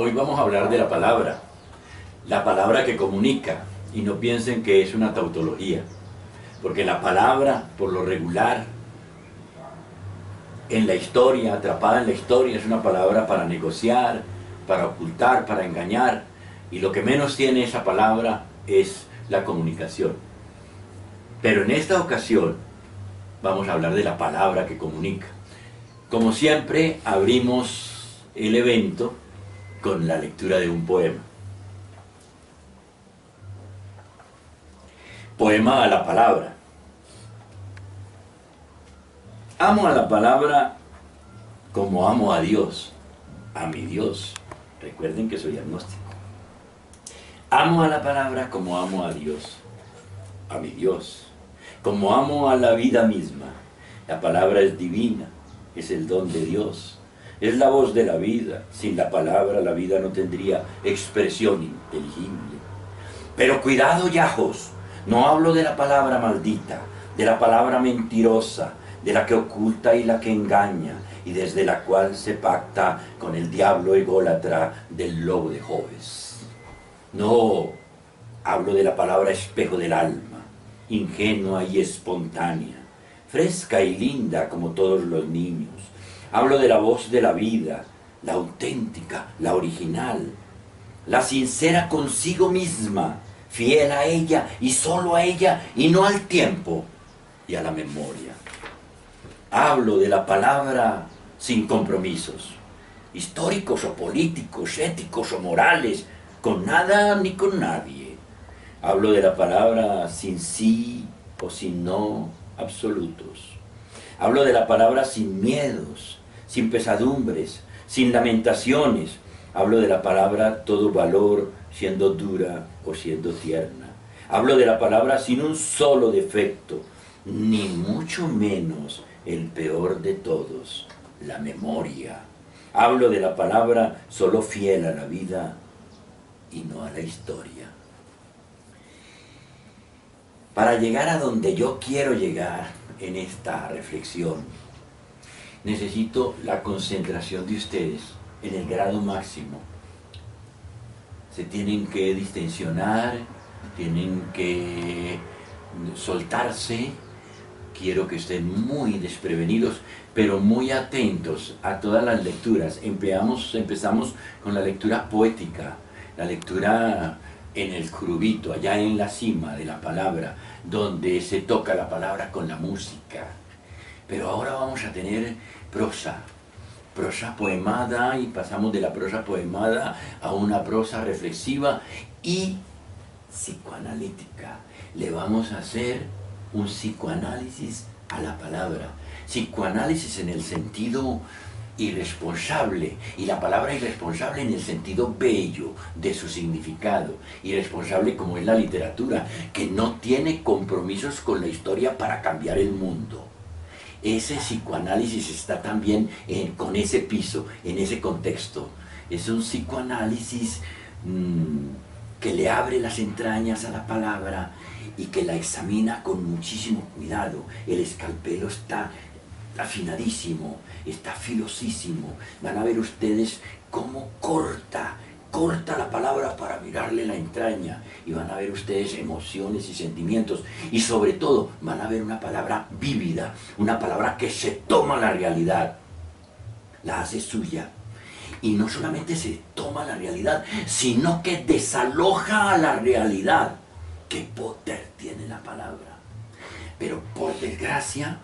Hoy vamos a hablar de la palabra que comunica, y no piensen que es una tautología, porque la palabra, por lo regular, en la historia, atrapada en la historia, es una palabra para negociar, para ocultar, para engañar, y lo que menos tiene esa palabra es la comunicación. Pero en esta ocasión vamos a hablar de la palabra que comunica. Como siempre, abrimos el evento con la lectura de un poema. Poema a la palabra. Amo a la palabra como amo a Dios, a mi Dios. Recuerden que soy agnóstico. Amo a la palabra como amo a Dios, a mi Dios, como amo a la vida misma. La palabra es divina, es el don de Dios, es la voz de la vida. Sin la palabra la vida no tendría expresión inteligible. Pero cuidado, yajos, no hablo de la palabra maldita, de la palabra mentirosa, de la que oculta y la que engaña, y desde la cual se pacta con el diablo ególatra del lobo de Jobes. No, hablo de la palabra espejo del alma, ingenua y espontánea, fresca y linda como todos los niños. Hablo de la voz de la vida, la auténtica, la original, la sincera consigo misma, fiel a ella y solo a ella y no al tiempo y a la memoria. Hablo de la palabra sin compromisos, históricos o políticos, éticos o morales, con nada ni con nadie. Hablo de la palabra sin sí o sin no absolutos. Hablo de la palabra sin miedos, sin pesadumbres, sin lamentaciones. Hablo de la palabra todo valor, siendo dura o siendo tierna. Hablo de la palabra sin un solo defecto, ni mucho menos el peor de todos, la memoria. Hablo de la palabra solo fiel a la vida y no a la historia. Para llegar a donde yo quiero llegar en esta reflexión, necesito la concentración de ustedes en el grado máximo. Se tienen que distensionar, tienen que soltarse. Quiero que estén muy desprevenidos, pero muy atentos a todas las lecturas. Empezamos con la lectura poética, la lectura en el crubito, allá en la cima de la palabra, donde se toca la palabra con la música. Pero ahora vamos a tener prosa poemada, y pasamos de la prosa poemada a una prosa reflexiva y psicoanalítica. Le vamos a hacer un psicoanálisis a la palabra, psicoanálisis en el sentido irresponsable, y la palabra irresponsable en el sentido bello de su significado, irresponsable como es la literatura, que no tiene compromisos con la historia para cambiar el mundo. Ese psicoanálisis está también con ese piso, en ese contexto. Es un psicoanálisis que le abre las entrañas a la palabra y que la examina con muchísimo cuidado. El escalpelo está afinadísimo, está filosísimo. Van a ver ustedes cómo corta la palabra para mirarle la entraña, y van a ver ustedes emociones y sentimientos, y sobre todo van a ver una palabra vívida, una palabra que se toma la realidad, la hace suya. Y no solamente se toma la realidad, sino que desaloja a la realidad. ¡Qué poder tiene la palabra! Pero por desgracia,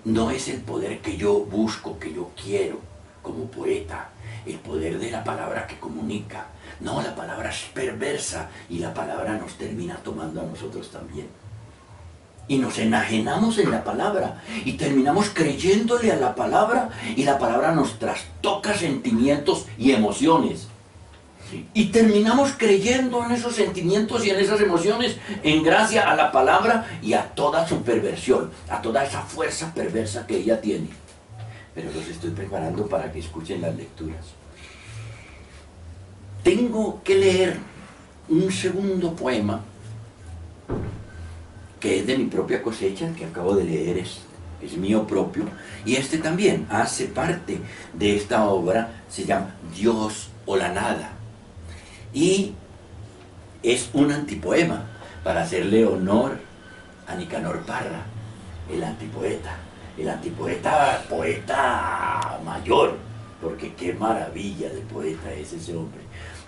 no es el poder que yo busco, que yo quiero como poeta, el poder de la palabra que comunica. No, la palabra es perversa y la palabra nos termina tomando a nosotros también. Y nos enajenamos en la palabra y terminamos creyéndole a la palabra, y la palabra nos trastoca sentimientos y emociones. Y terminamos creyendo en esos sentimientos y en esas emociones en gracia a la palabra y a toda su perversión, a toda esa fuerza perversa que ella tiene. Pero los estoy preparando para que escuchen las lecturas. Tengo que leer un segundo poema que es de mi propia cosecha, que acabo de leer, es mío propio, y este también hace parte de esta obra se llama Dios o la nada. Y es un antipoema para hacerle honor a Nicanor Parra, el antipoeta. El antipoeta, poeta mayor, porque qué maravilla de poeta es ese hombre.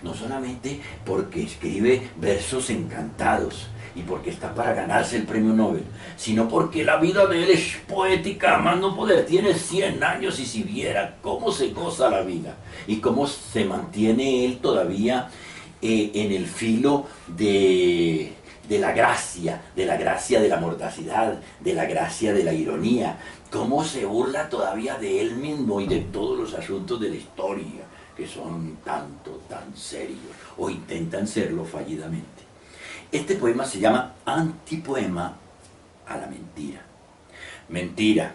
No solamente porque escribe versos encantados y porque está para ganarse el premio Nobel, sino porque la vida de él es poética, más no poder. Tiene 100 años y si viera cómo se goza la vida y cómo se mantiene él todavía en el filo de la gracia, de la mordacidad, de la gracia de la ironía, cómo se burla todavía de él mismo y de todos los asuntos de la historia, que son tan serios, o intentan serlo fallidamente. Este poema se llama Antipoema a la mentira. Mentira,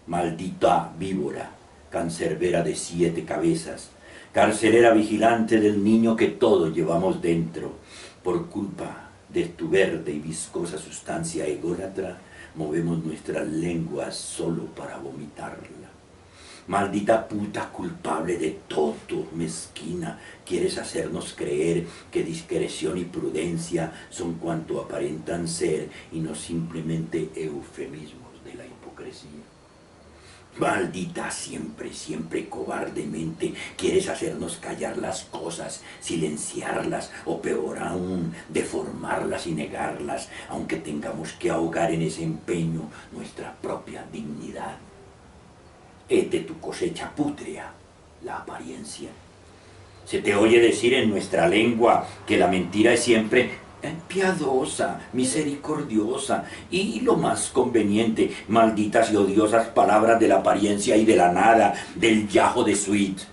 maldita víbora, cancerbera de 7 cabezas, carcelera vigilante del niño que todos llevamos dentro, por culpa de tu verde y viscosa sustancia ególatra, movemos nuestras lenguas solo para vomitarla. Maldita puta culpable de todo, mezquina, quieres hacernos creer que discreción y prudencia son cuanto aparentan ser y no simplemente eufemismos de la hipocresía. Maldita siempre cobardemente quieres hacernos callar las cosas, silenciarlas o peor aún, deformarlas y negarlas, aunque tengamos que ahogar en ese empeño nuestra propia dignidad. Hete tu cosecha pútrea, la apariencia. Se te oye decir en nuestra lengua que la mentira es siempre piadosa, misericordiosa y lo más conveniente, malditas y odiosas palabras de la apariencia y de la nada, del yajo de suite,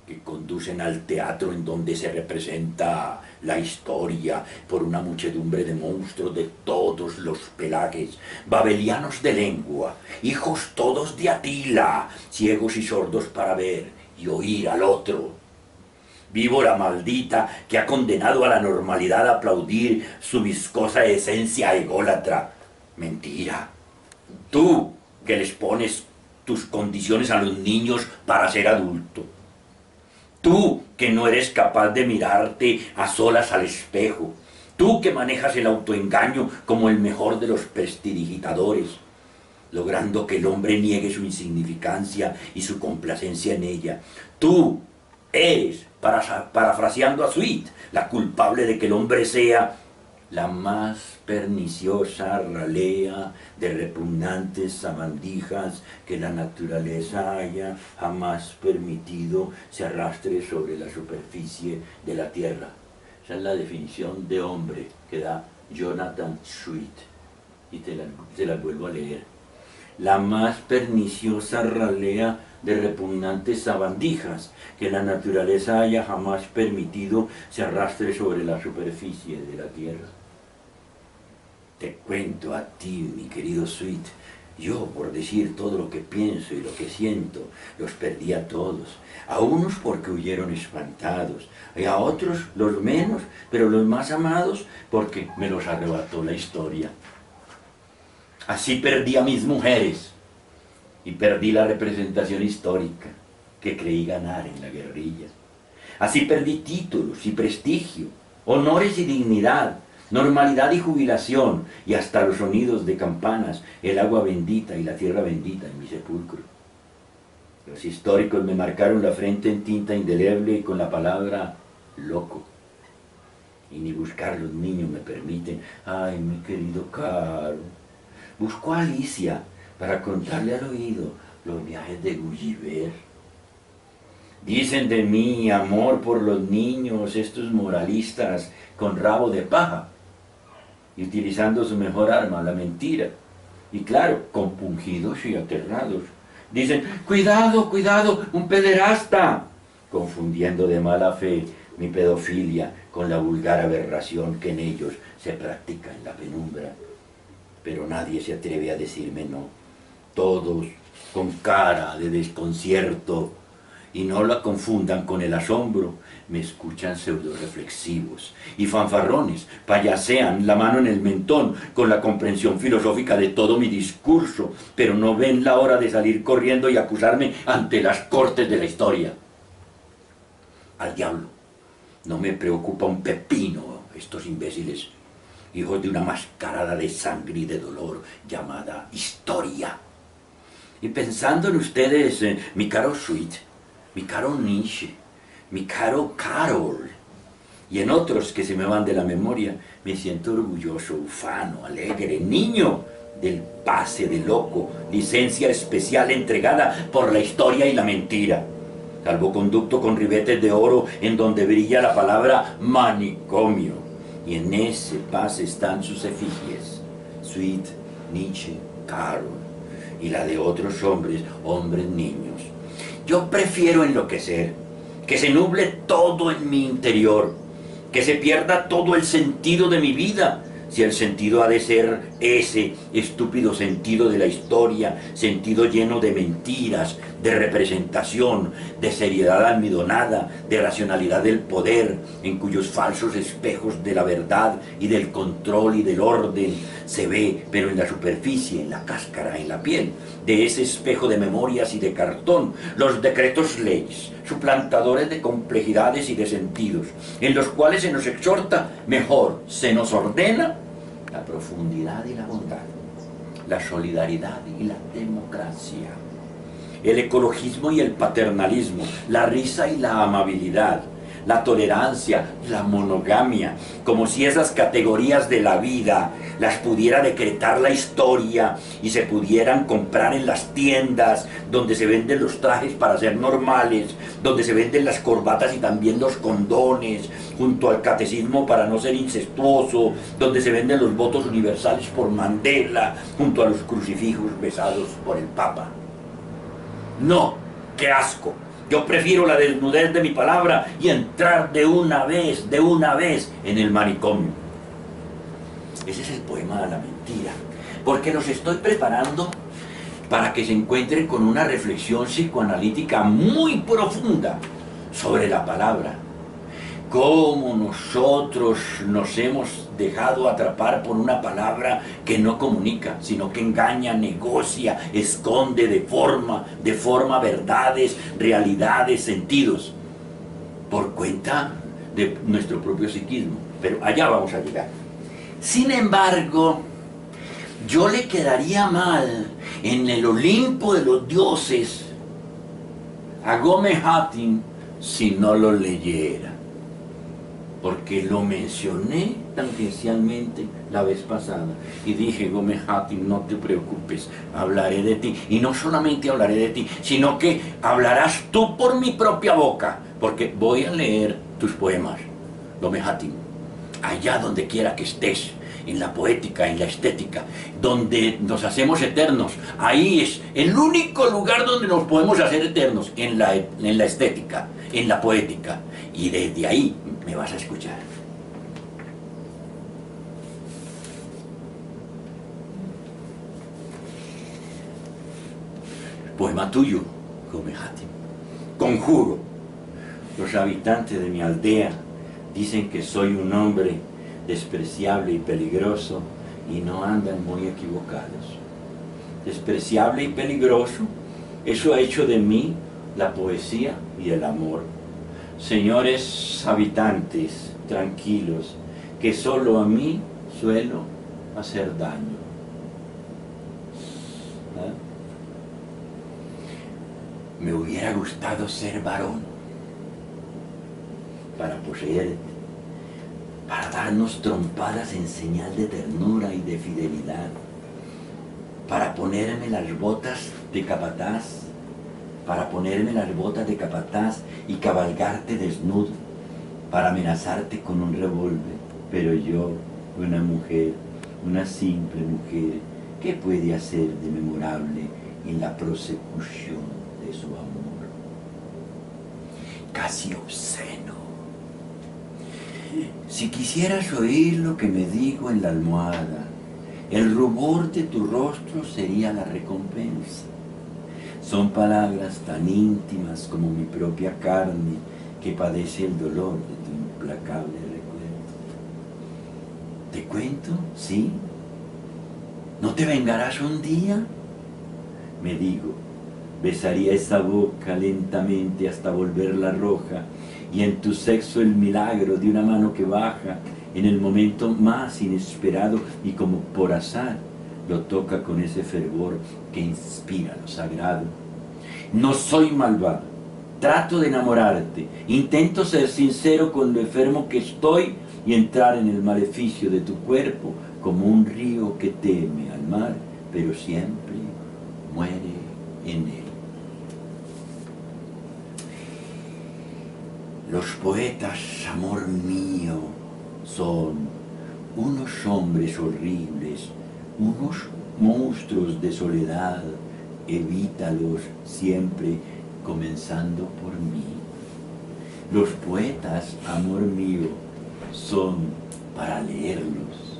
que conducen al teatro en donde se representa la historia por una muchedumbre de monstruos de todos los pelajes, babelianos de lengua, hijos todos de Atila, ciegos y sordos para ver y oír al otro. Víbora maldita que ha condenado a la normalidad a aplaudir su viscosa esencia ególatra. Mentira. Tú que les pones tus condiciones a los niños para ser adulto. Tú que no eres capaz de mirarte a solas al espejo. Tú que manejas el autoengaño como el mejor de los prestidigitadores, logrando que el hombre niegue su insignificancia y su complacencia en ella. Tú eres, parafraseando a Sweet, la culpable de que el hombre sea la más perniciosa ralea de repugnantes sabandijas que la naturaleza haya jamás permitido se arrastre sobre la superficie de la tierra. Esa es la definición de hombre que da Jonathan Sweet. Y te la vuelvo a leer. La más perniciosa ralea de repugnantes sabandijas que la naturaleza haya jamás permitido se arrastre sobre la superficie de la tierra. Te cuento a ti, mi querido Sweet, yo por decir todo lo que pienso y lo que siento, los perdí a todos, a unos porque huyeron espantados, y a otros los menos, pero los más amados porque me los arrebató la historia. Así perdí a mis mujeres y perdí la representación histórica que creí ganar en la guerrilla. Así perdí títulos y prestigio, honores y dignidad, normalidad y jubilación, y hasta los sonidos de campanas, el agua bendita y la tierra bendita en mi sepulcro. Los históricos me marcaron la frente en tinta indeleble con la palabra loco. Y ni buscar los niños me permiten. Ay, mi querido Caro, busco a Alicia para contarle al oído los viajes de Gulliver. Dicen de mí amor por los niños estos moralistas con rabo de paja y utilizando su mejor arma, la mentira. Y claro, compungidos y aterrados. Dicen, cuidado, cuidado, un pederasta, confundiendo de mala fe mi pedofilia con la vulgar aberración que en ellos se practica en la penumbra. Pero nadie se atreve a decirme no. Todos con cara de desconcierto y no la confundan con el asombro, me escuchan pseudo-reflexivos y fanfarrones, payasean la mano en el mentón con la comprensión filosófica de todo mi discurso, pero no ven la hora de salir corriendo y acusarme ante las cortes de la historia. Al diablo, no me preocupa un pepino estos imbéciles, hijos de una mascarada de sangre y de dolor llamada historia. Y pensando en ustedes, mi caro Sweet, mi caro Nietzsche, mi caro Carol, y en otros que se me van de la memoria, me siento orgulloso, ufano, alegre, niño del pase de loco, licencia especial entregada por la historia y la mentira, salvoconducto con ribetes de oro en donde brilla la palabra manicomio, y en ese pase están sus efigies, Sweet, Nietzsche, Carol, y la de otros hombres, niños. Yo prefiero enloquecer, que se nuble todo en mi interior, que se pierda todo el sentido de mi vida, si el sentido ha de ser ese estúpido sentido de la historia, sentido lleno de mentiras, de representación, de seriedad almidonada, de racionalidad del poder, en cuyos falsos espejos de la verdad y del control y del orden se ve, pero en la superficie, en la cáscara, en la piel, de ese espejo de memorias y de cartón, los decretos leyes, suplantadores de complejidades y de sentidos, en los cuales se nos exhorta, mejor, se nos ordena la profundidad y la bondad, la solidaridad y la democracia, el ecologismo y el paternalismo, la risa y la amabilidad, la tolerancia, la monogamia, como si esas categorías de la vida las pudiera decretar la historia y se pudieran comprar en las tiendas donde se venden los trajes para ser normales, donde se venden las corbatas y también los condones, junto al catecismo para no ser incestuoso, donde se venden los votos universales por Mandela, junto a los crucifijos besados por el Papa. No, qué asco. Yo prefiero la desnudez de mi palabra y entrar de una vez en el manicomio. Ese es el poema de la mentira, porque los estoy preparando para que se encuentren con una reflexión psicoanalítica muy profunda sobre la palabra. Cómo nosotros nos hemos dejado atrapar por una palabra que no comunica, sino que engaña, negocia, esconde, deforma verdades, realidades, sentidos, por cuenta de nuestro propio psiquismo. Pero allá vamos a llegar. Sin embargo, yo le quedaría mal en el Olimpo de los dioses a Gómez Hattin si no lo leyera, porque lo mencioné tangencialmente la vez pasada y dije: Gómez Hattin, no te preocupes, hablaré de ti, y no solamente hablaré de ti, sino que hablarás tú por mi propia boca, porque voy a leer tus poemas, Gómez Hattin, allá donde quiera que estés, en la poética, en la estética, donde nos hacemos eternos. Ahí es el único lugar donde nos podemos hacer eternos, en la estética, en la poética, y desde ahí me vas a escuchar. Poema tuyo, Gómez Hattin. Conjuro, los habitantes de mi aldea dicen que soy un hombre despreciable y peligroso, y no andan muy equivocados. Despreciable y peligroso, eso ha hecho de mí la poesía y el amor. Señores habitantes, tranquilos, que solo a mí suelo hacer daño. ¿Ah? Me hubiera gustado ser varón para poseerte, para darnos trompadas en señal de ternura y de fidelidad, para ponerme las botas de capataz, y cabalgarte desnudo, para amenazarte con un revólver. Pero yo, una mujer, una simple mujer, ¿qué puede hacer de memorable en la prosecución de su amor? Casi obsceno. Si quisieras oír lo que me digo en la almohada, el rubor de tu rostro sería la recompensa. Son palabras tan íntimas como mi propia carne que padece el dolor de tu implacable recuerdo. ¿Te cuento? ¿Sí? ¿No te vengarás un día? Me digo, besaría esa boca lentamente hasta volverla roja, y en tu sexo el milagro de una mano que baja en el momento más inesperado y como por azar lo toca con ese fervor que inspira lo sagrado. No soy malvado, trato de enamorarte, intento ser sincero con lo enfermo que estoy y entrar en el maleficio de tu cuerpo como un río que teme al mar, pero siempre muere en él. Los poetas, amor mío, son unos hombres horribles, unos monstruos de soledad. Evítalos siempre, comenzando por mí. Los poetas, amor mío, son para leerlos,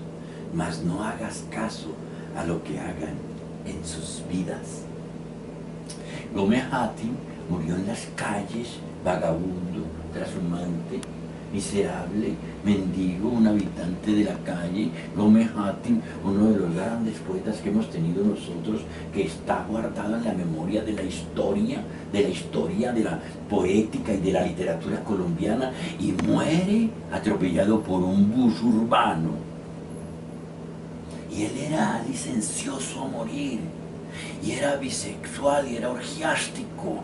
mas no hagas caso a lo que hagan en sus vidas. Gómez Hattin murió en las calles, vagabundo, trashumante, miserable, mendigo, un habitante de la calle. Gómez Hattin, uno de los grandes poetas que hemos tenido nosotros, que está guardado en la memoria de la historia de la poética y de la literatura colombiana, y muere atropellado por un bus urbano. Y él era licencioso a morir, y era bisexual, y era orgiástico,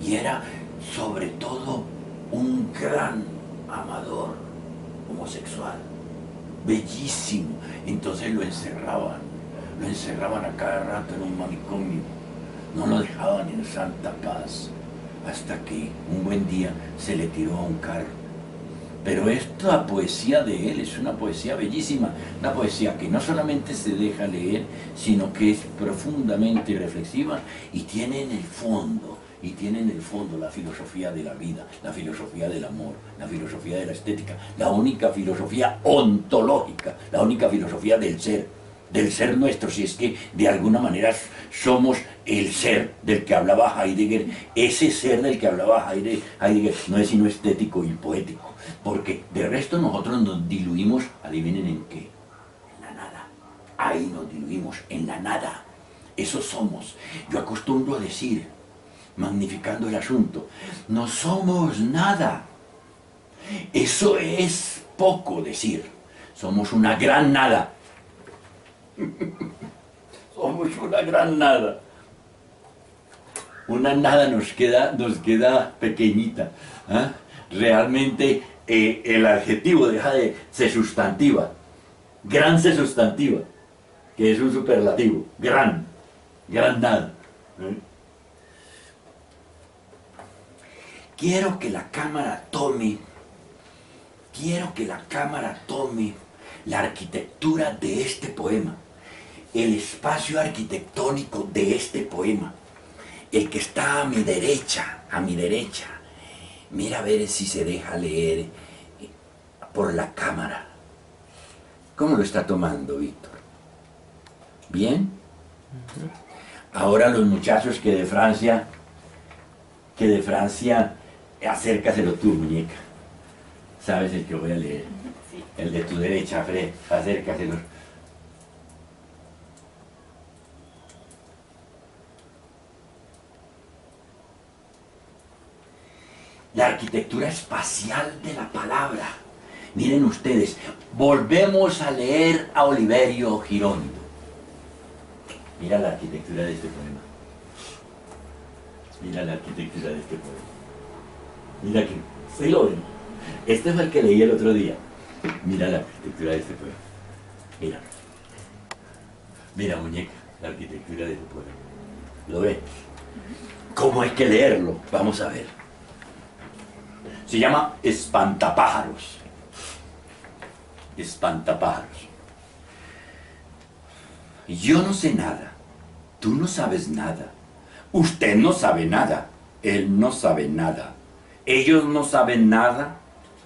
y era sobre todo un gran amador homosexual, bellísimo. Entonces lo encerraban a cada rato en un manicomio, no lo dejaban en santa paz, hasta que un buen día se le tiró a un carro. Pero esta poesía de él es una poesía bellísima, una poesía que no solamente se deja leer, sino que es profundamente reflexiva y tiene en el fondo la filosofía de la vida, la filosofía del amor, la filosofía de la estética, la única filosofía ontológica, la única filosofía del ser nuestro, si es que de alguna manera somos el ser del que hablaba Heidegger. Ese ser del que hablaba Heidegger no es sino estético y poético, porque de resto nosotros nos diluimos, adivinen en qué, en la nada. Ahí nos diluimos, en la nada. Eso somos. Yo acostumbro a decir, magnificando el asunto, no somos nada. Eso es poco decir. Somos una gran nada. Somos una gran nada. Una nada nos queda pequeñita. ¿Eh? Realmente el adjetivo deja de ser sustantiva. Gran se sustantiva, que es un superlativo. Gran nada. ¿Eh? Quiero que la cámara tome la arquitectura de este poema, el espacio arquitectónico de este poema, el que está a mi derecha. Mira a ver si se deja leer por la cámara. ¿Cómo lo está tomando, Víctor? ¿Bien? Ahora los muchachos que de Francia, acércaselo tú, muñeca. ¿Sabes el que voy a leer? Sí. El de tu derecha, Fred, acércaselo. La arquitectura espacial de la palabra. Miren ustedes, volvemos a leer a Oliverio Girondo. Mira la arquitectura de este poema. Mira la arquitectura de este poema. Mira que, ¿sí lo ven? Este fue el que leí el otro día. Mira la arquitectura de este poema. Mira. Mira, muñeca, la arquitectura de este poema. ¿Lo ven? ¿Cómo hay que leerlo? Vamos a ver. Se llama Espantapájaros. Espantapájaros. Yo no sé nada. Tú no sabes nada. Usted no sabe nada. Él no sabe nada. Ellos no saben nada.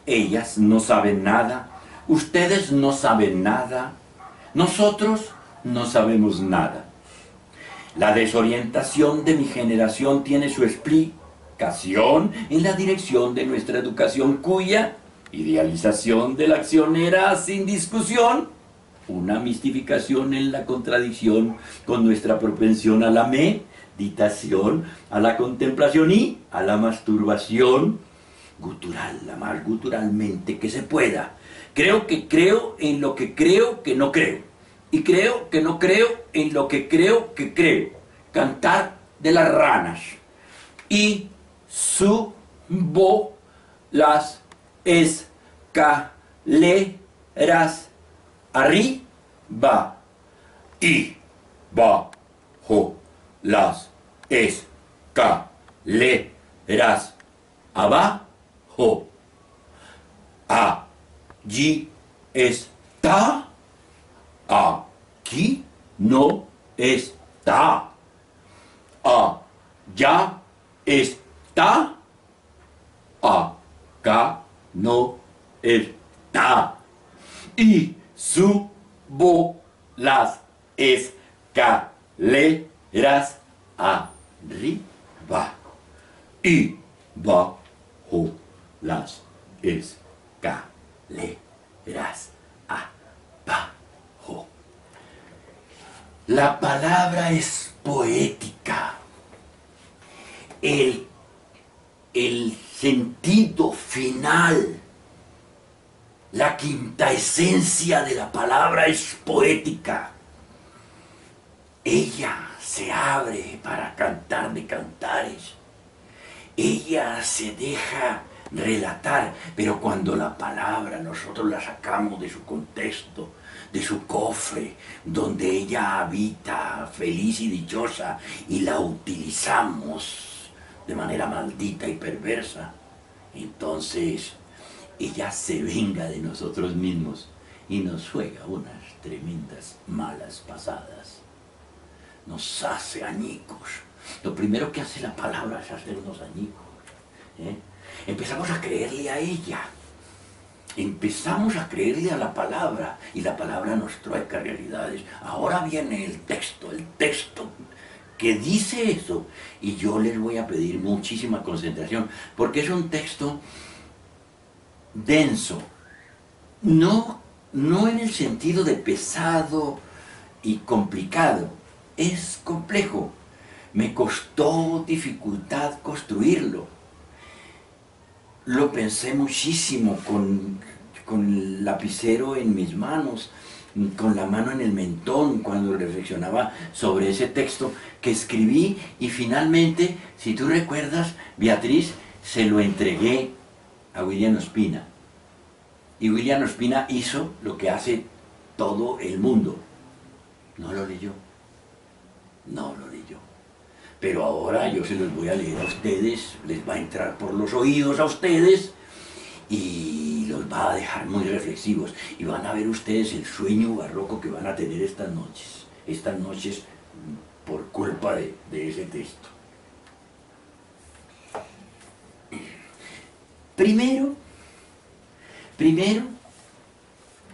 Ellas no saben nada. Ustedes no saben nada. Nosotros no sabemos nada. La desorientación de mi generación tiene su explicación en la dirección de nuestra educación, cuya idealización de la acción era, sin discusión, una mistificación en la contradicción con nuestra propensión a la meditación, a la contemplación y a la masturbación gutural, la más guturalmente que se pueda. Creo que creo en lo que creo que no creo. Y creo que no creo en lo que creo que creo. Cantar de las ranas. Y subo las escaleras arriba y bajo las escaleras abajo. Allí está. Aquí no está. Allá está. Acá no está. Y subo las escaleras arriba y bajo las escaleras abajo. La palabra es poética. El sentido final, la quinta esencia de la palabra es poética. Ella se abre para cantar de cantares. Ella se deja relatar, pero cuando la palabra nosotros la sacamos de su contexto, de su cofre, donde ella habita feliz y dichosa, y la utilizamos de manera maldita y perversa, entonces ella se venga de nosotros mismos y nos juega unas tremendas malas pasadas. Nos hace añicos. Lo primero que hace la palabra es hacernos añicos. Empezamos a creerle a ella. Empezamos a creerle a la palabra y la palabra nos trueca realidades. Ahora viene el texto que dice eso, y yo les voy a pedir muchísima concentración, porque es un texto denso, no en el sentido de pesado y complicado, es complejo. Me costó dificultad construirlo. Lo pensé muchísimo con el lapicero en mis manos, con la mano en el mentón, cuando reflexionaba sobre ese texto que escribí, y finalmente, si tú recuerdas, Beatriz, se lo entregué a William Ospina. Y William Ospina hizo lo que hace todo el mundo. No lo leyó. No lo leyó. Pero ahora yo se los voy a leer a ustedes, les va a entrar por los oídos a ustedes y los va a dejar muy reflexivos. Y van a ver ustedes el sueño barroco que van a tener estas noches por culpa de ese texto. Primero,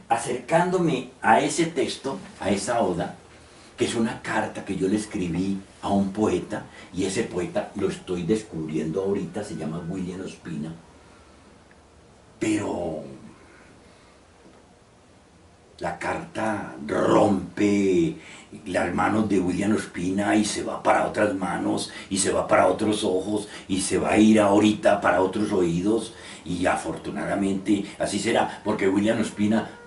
acercándome a ese texto, a esa oda, que es una carta que yo le escribí a un poeta, y ese poeta lo estoy descubriendo ahorita, se llama William Ospina, pero la carta rompe las manos de William Ospina y se va para otras manos, y se va para otros ojos, y se va a ir ahorita para otros oídos, y afortunadamente así será, porque William Ospina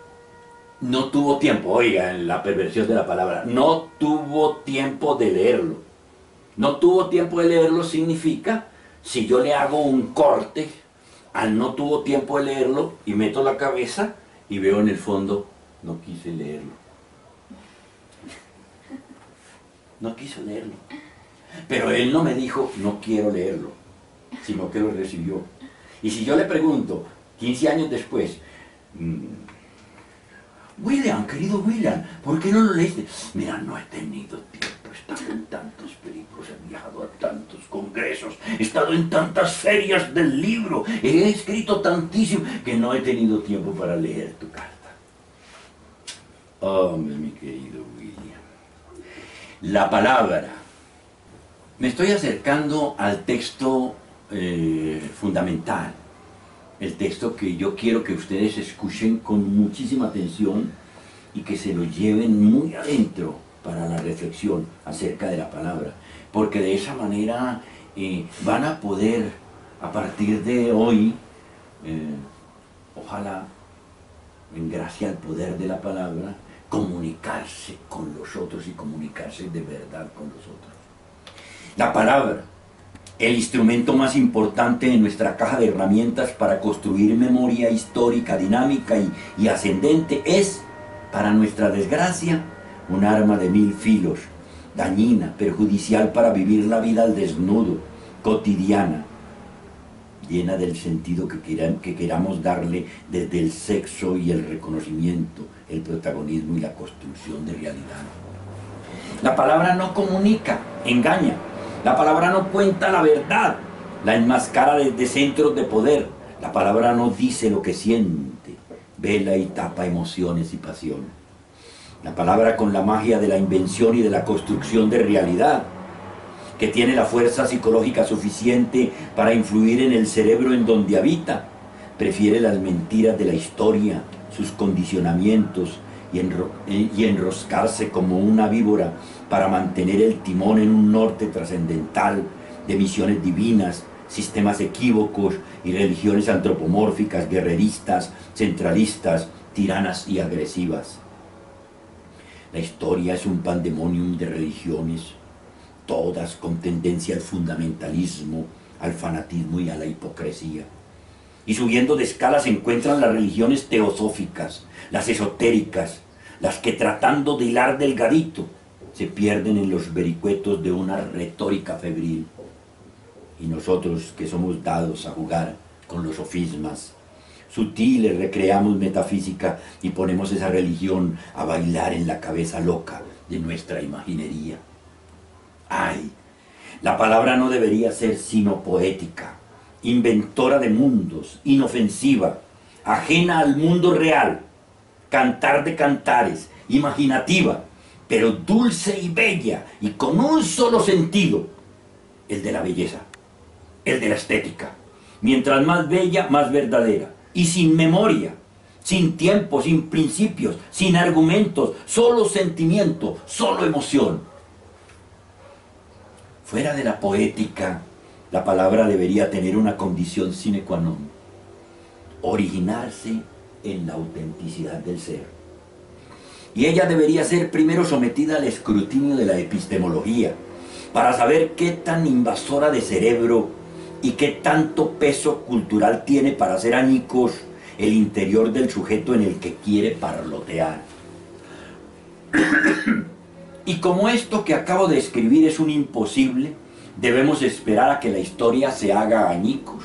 no tuvo tiempo, oigan la perversión de la palabra, no tuvo tiempo de leerlo. No tuvo tiempo de leerlo significa, si yo le hago un corte al no tuvo tiempo de leerlo y meto la cabeza y veo en el fondo, no quise leerlo. No quiso leerlo. Pero él no me dijo, no quiero leerlo, sino que lo recibió. Y si yo le pregunto, 15 años después, William, querido William, ¿por qué no lo leíste? Mira, no he tenido tiempo, he estado en tantos películas, he viajado a tantos congresos, he estado en tantas ferias del libro, he escrito tantísimo que no he tenido tiempo para leer tu carta. Hombre, mi querido William, la palabra Me estoy acercando al texto fundamental, el texto que yo quiero que ustedes escuchen con muchísima atención y que se lo lleven muy adentro para la reflexión acerca de la palabra, porque de esa manera van a poder, a partir de hoy, ojalá, en gracia al poder de la palabra, comunicarse con los otros y comunicarse de verdad con los otros. La palabra, el instrumento más importante de nuestra caja de herramientas para construir memoria histórica, dinámica y ascendente, es, para nuestra desgracia, un arma de 1000 filos, dañina, perjudicial para vivir la vida al desnudo, cotidiana, llena del sentido que queramos darle desde el sexo y el reconocimiento, el protagonismo y la construcción de realidad. La palabra no comunica, engaña. La palabra no cuenta la verdad, la enmascara desde centros de poder. La palabra no dice lo que siente, vela y tapa emociones y pasiones. La palabra, con la magia de la invención y de la construcción de realidad, que tiene la fuerza psicológica suficiente para influir en el cerebro en donde habita, prefiere las mentiras de la historia, sus condicionamientos y enroscarse como una víbora para mantener el timón en un norte trascendental de misiones divinas, sistemas equívocos y religiones antropomórficas, guerreristas, centralistas, tiranas y agresivas. La historia es un pandemonium de religiones, todas con tendencia al fundamentalismo, al fanatismo y a la hipocresía. Y subiendo de escala se encuentran las religiones teosóficas, las esotéricas, las que, tratando de hilar delgadito, se pierden en los vericuetos de una retórica febril. Y nosotros, que somos dados a jugar con los sofismas sutiles, recreamos metafísica y ponemos esa religión a bailar en la cabeza loca de nuestra imaginería. ¡Ay! La palabra no debería ser sino poética, inventora de mundos, inofensiva, ajena al mundo real, cantar de cantares, imaginativa, pero dulce y bella, y con un solo sentido, el de la belleza, el de la estética. Mientras más bella, más verdadera, y sin memoria, sin tiempo, sin principios, sin argumentos, solo sentimiento, solo emoción. Fuera de la poética, la palabra debería tener una condición sine qua non: originarse en la autenticidad del ser. Y ella debería ser primero sometida al escrutinio de la epistemología, para saber qué tan invasora de cerebro y qué tanto peso cultural tiene para hacer añicos el interior del sujeto en el que quiere parlotear. Y como esto que acabo de escribir es un imposible, debemos esperar a que la historia se haga añicos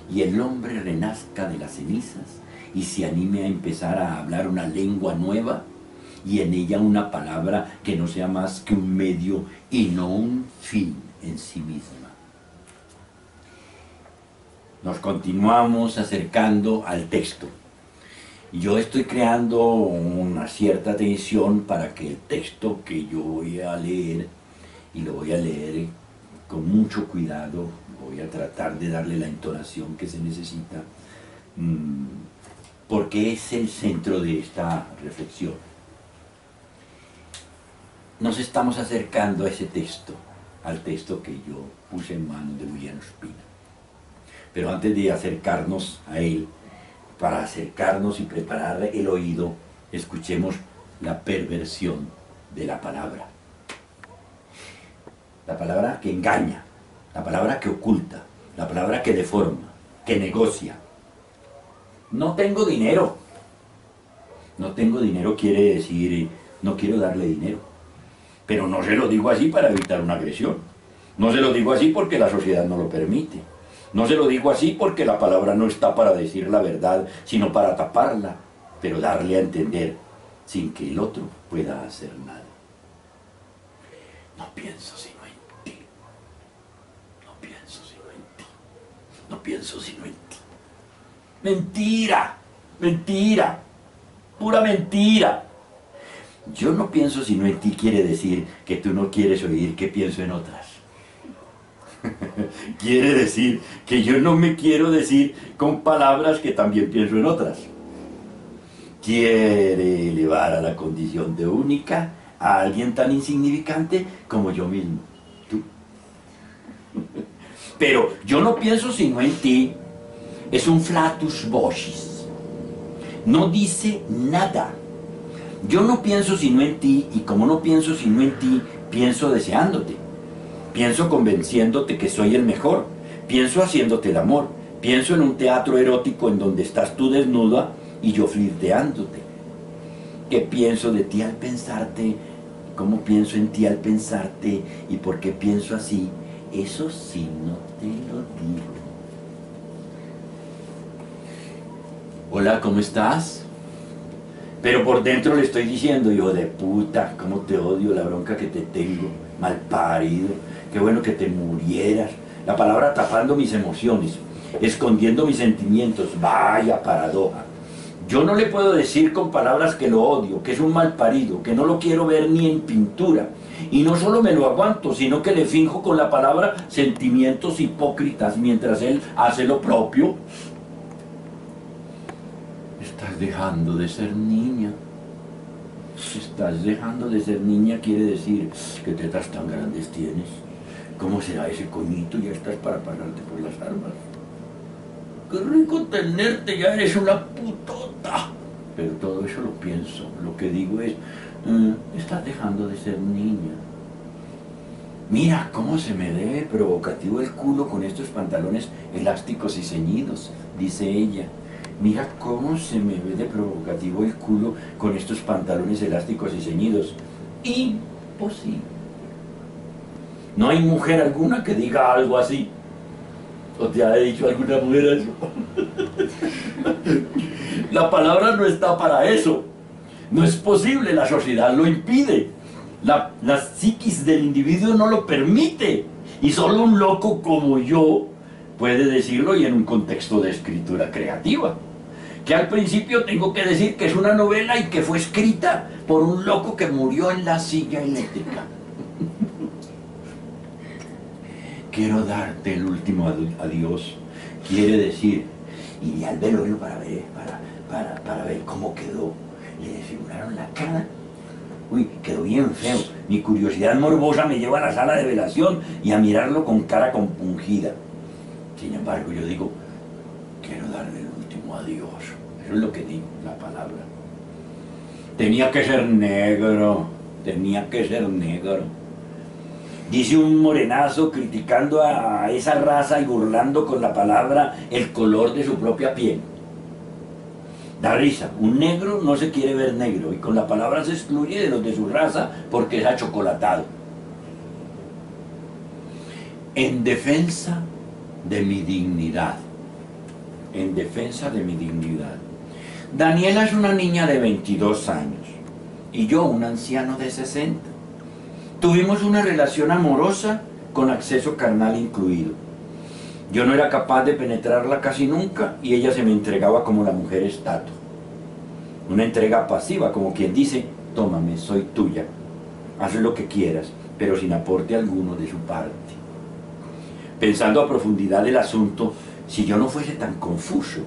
y el hombre renazca de las cenizas y se anime a empezar a hablar una lengua nueva, y en ella una palabra que no sea más que un medio y no un fin en sí misma. Nos continuamos acercando al texto. Yo estoy creando una cierta tensión para que el texto que yo voy a leer, y lo voy a leer con mucho cuidado, voy a tratar de darle la entonación que se necesita, porque es el centro de esta reflexión. Nos estamos acercando a ese texto, al texto que yo puse en manos de William Ospina. Pero antes de acercarnos a él, para acercarnos y preparar el oído, escuchemos la perversión de la palabra. La palabra que engaña, la palabra que oculta, la palabra que deforma, que negocia. No tengo dinero. No tengo dinero quiere decir no quiero darle dinero. Pero no se lo digo así para evitar una agresión. No se lo digo así porque la sociedad no lo permite. No se lo digo así porque la palabra no está para decir la verdad, sino para taparla, pero darle a entender sin que el otro pueda hacer nada. No pienso sino en ti. No pienso sino en ti. No pienso sino en ti. Mentira, mentira, pura mentira. Yo no pienso sino en ti quiere decir que tú no quieres oír que pienso en otras. Quiere decir que yo no me quiero decir con palabras que también pienso en otras. Quiere elevar a la condición de única a alguien tan insignificante como yo mismo, tú. Pero yo no pienso sino en ti. Es un flatus vocis. No dice nada. Yo no pienso sino en ti, y como no pienso sino en ti, pienso deseándote. Pienso convenciéndote que soy el mejor. Pienso haciéndote el amor. Pienso en un teatro erótico en donde estás tú desnuda y yo flirteándote. ¿Qué pienso de ti al pensarte? ¿Cómo pienso en ti al pensarte? ¿Y por qué pienso así? Eso sí no te lo digo. Hola, ¿cómo estás? Pero por dentro le estoy diciendo, hijo de puta, cómo te odio, la bronca que te tengo, malparido, qué bueno que te murieras. La palabra tapando mis emociones, escondiendo mis sentimientos, vaya paradoja. Yo no le puedo decir con palabras que lo odio, que es un malparido, que no lo quiero ver ni en pintura. Y no solo me lo aguanto, sino que le finjo con la palabra sentimientos hipócritas, mientras él hace lo propio. Estás dejando de ser niña. Estás dejando de ser niña quiere decir que tetas tan grandes tienes. ¿Cómo será ese coñito? Ya estás para pasarte por las armas. Qué rico tenerte, ya eres una putota. Pero todo eso lo pienso. Lo que digo es, estás dejando de ser niña. Mira cómo se me ve provocativo el culo con estos pantalones elásticos y ceñidos, dice ella. Mira cómo se me ve de provocativo el culo con estos pantalones elásticos y ceñidos. Imposible. No hay mujer alguna que diga algo así. ¿O te ha dicho alguna mujer eso? La palabra no está para eso. No es posible, la sociedad lo impide. La psiquis del individuo no lo permite. Y solo un loco como yo puede decirlo, y en un contexto de escritura creativa. Que al principio tengo que decir que es una novela y que fue escrita por un loco que murió en la silla eléctrica. Quiero darte el último adiós. Quiere decir, iré al velorio para ver cómo quedó. Le desfiguraron la cara. Uy, quedó bien feo. Mi curiosidad morbosa me lleva a la sala de velación y a mirarlo con cara compungida. Sin embargo, yo digo, quiero darle el último adiós. Eso es lo que digo, la palabra. Tenía que ser negro. Tenía que ser negro. Dice un morenazo criticando a esa raza y burlando con la palabra el color de su propia piel. Da risa. Un negro no se quiere ver negro y con la palabra se excluye de los de su raza porque es achocolatado. En defensa de mi dignidad. En defensa de mi dignidad. Daniela es una niña de 22 años y yo un anciano de 60. Tuvimos una relación amorosa con acceso carnal incluido. Yo no era capaz de penetrarla casi nunca y ella se me entregaba como la mujer estatua. Una entrega pasiva, como quien dice, tómame, soy tuya, haz lo que quieras, pero sin aporte alguno de su parte. Pensando a profundidad del asunto, si yo no fuese tan confuso,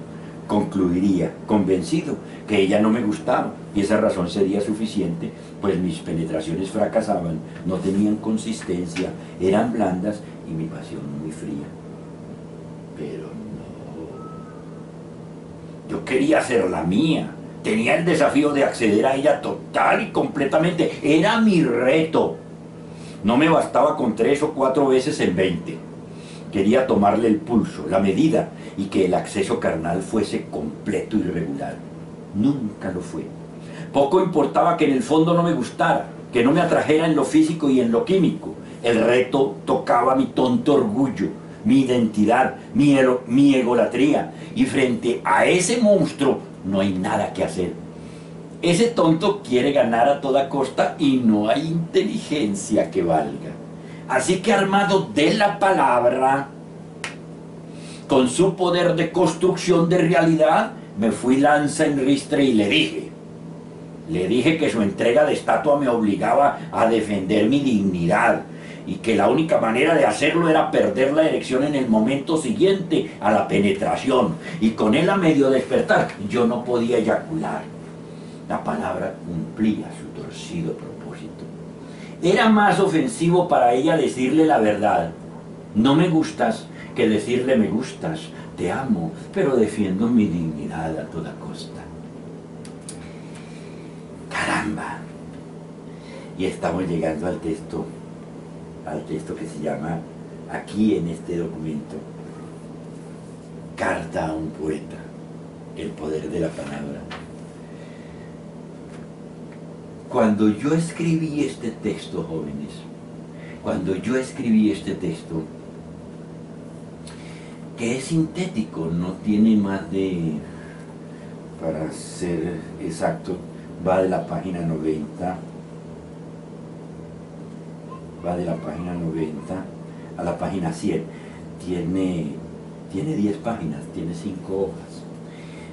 concluiría, convencido, que ella no me gustaba, y esa razón sería suficiente, pues mis penetraciones fracasaban, no tenían consistencia, eran blandas y mi pasión muy fría. Pero no. Yo quería hacer la mía, tenía el desafío de acceder a ella total y completamente, era mi reto. No me bastaba con 3 o 4 veces en 20. Quería tomarle el pulso, la medida, y que el acceso carnal fuese completo y regular. Nunca lo fue. Poco importaba que en el fondo no me gustara, que no me atrajera en lo físico y en lo químico. El reto tocaba mi tonto orgullo, mi identidad, mi egolatría, y frente a ese monstruo no hay nada que hacer. Ese tonto quiere ganar a toda costa y no hay inteligencia que valga. Así que armado de la palabra, con su poder de construcción de realidad, me fui lanza en ristre y le dije que su entrega de estatua me obligaba a defender mi dignidad. y que la única manera de hacerlo era perder la erección en el momento siguiente a la penetración, y con él a medio despertar yo no podía eyacular. La palabra cumplía su torcido propósito. Era más ofensivo para ella decirle la verdad, no me gustas, que decirle me gustas, te amo, pero defiendo mi dignidad a toda costa. Caramba. Y estamos llegando al texto que se llama, aquí en este documento, Carta a un poeta, el poder de la palabra. Cuando yo escribí este texto, jóvenes, cuando yo escribí este texto, que es sintético, no tiene más de, para ser exacto, va de la página 90, va de la página 90 a la página 100, tiene 10 páginas, tiene 5 hojas,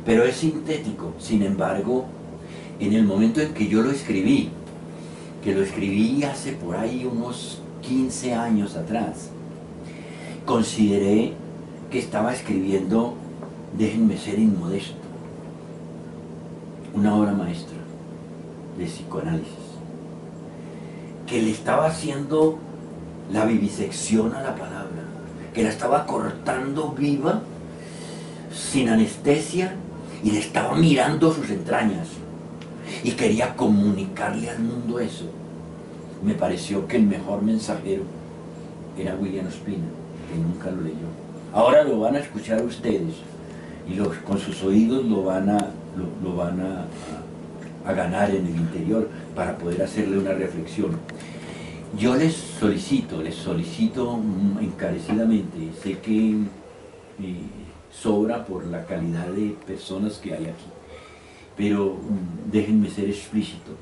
pero es sintético. Sin embargo, en el momento en que yo lo escribí, que lo escribí hace por ahí unos 15 años atrás, consideré que estaba escribiendo, déjenme ser inmodesto, una obra maestra de psicoanálisis, que le estaba haciendo la vivisección a la palabra, que la estaba cortando viva, sin anestesia, y le estaba mirando sus entrañas, y quería comunicarle al mundo eso. Me pareció que el mejor mensajero era William Ospina, que nunca lo leyó. Ahora lo van a escuchar ustedes, y con sus oídos lo van a ganar en el interior para poder hacerle una reflexión. Yo les solicito encarecidamente, sé que sobra por la calidad de personas que hay aquí, pero déjenme ser explícito,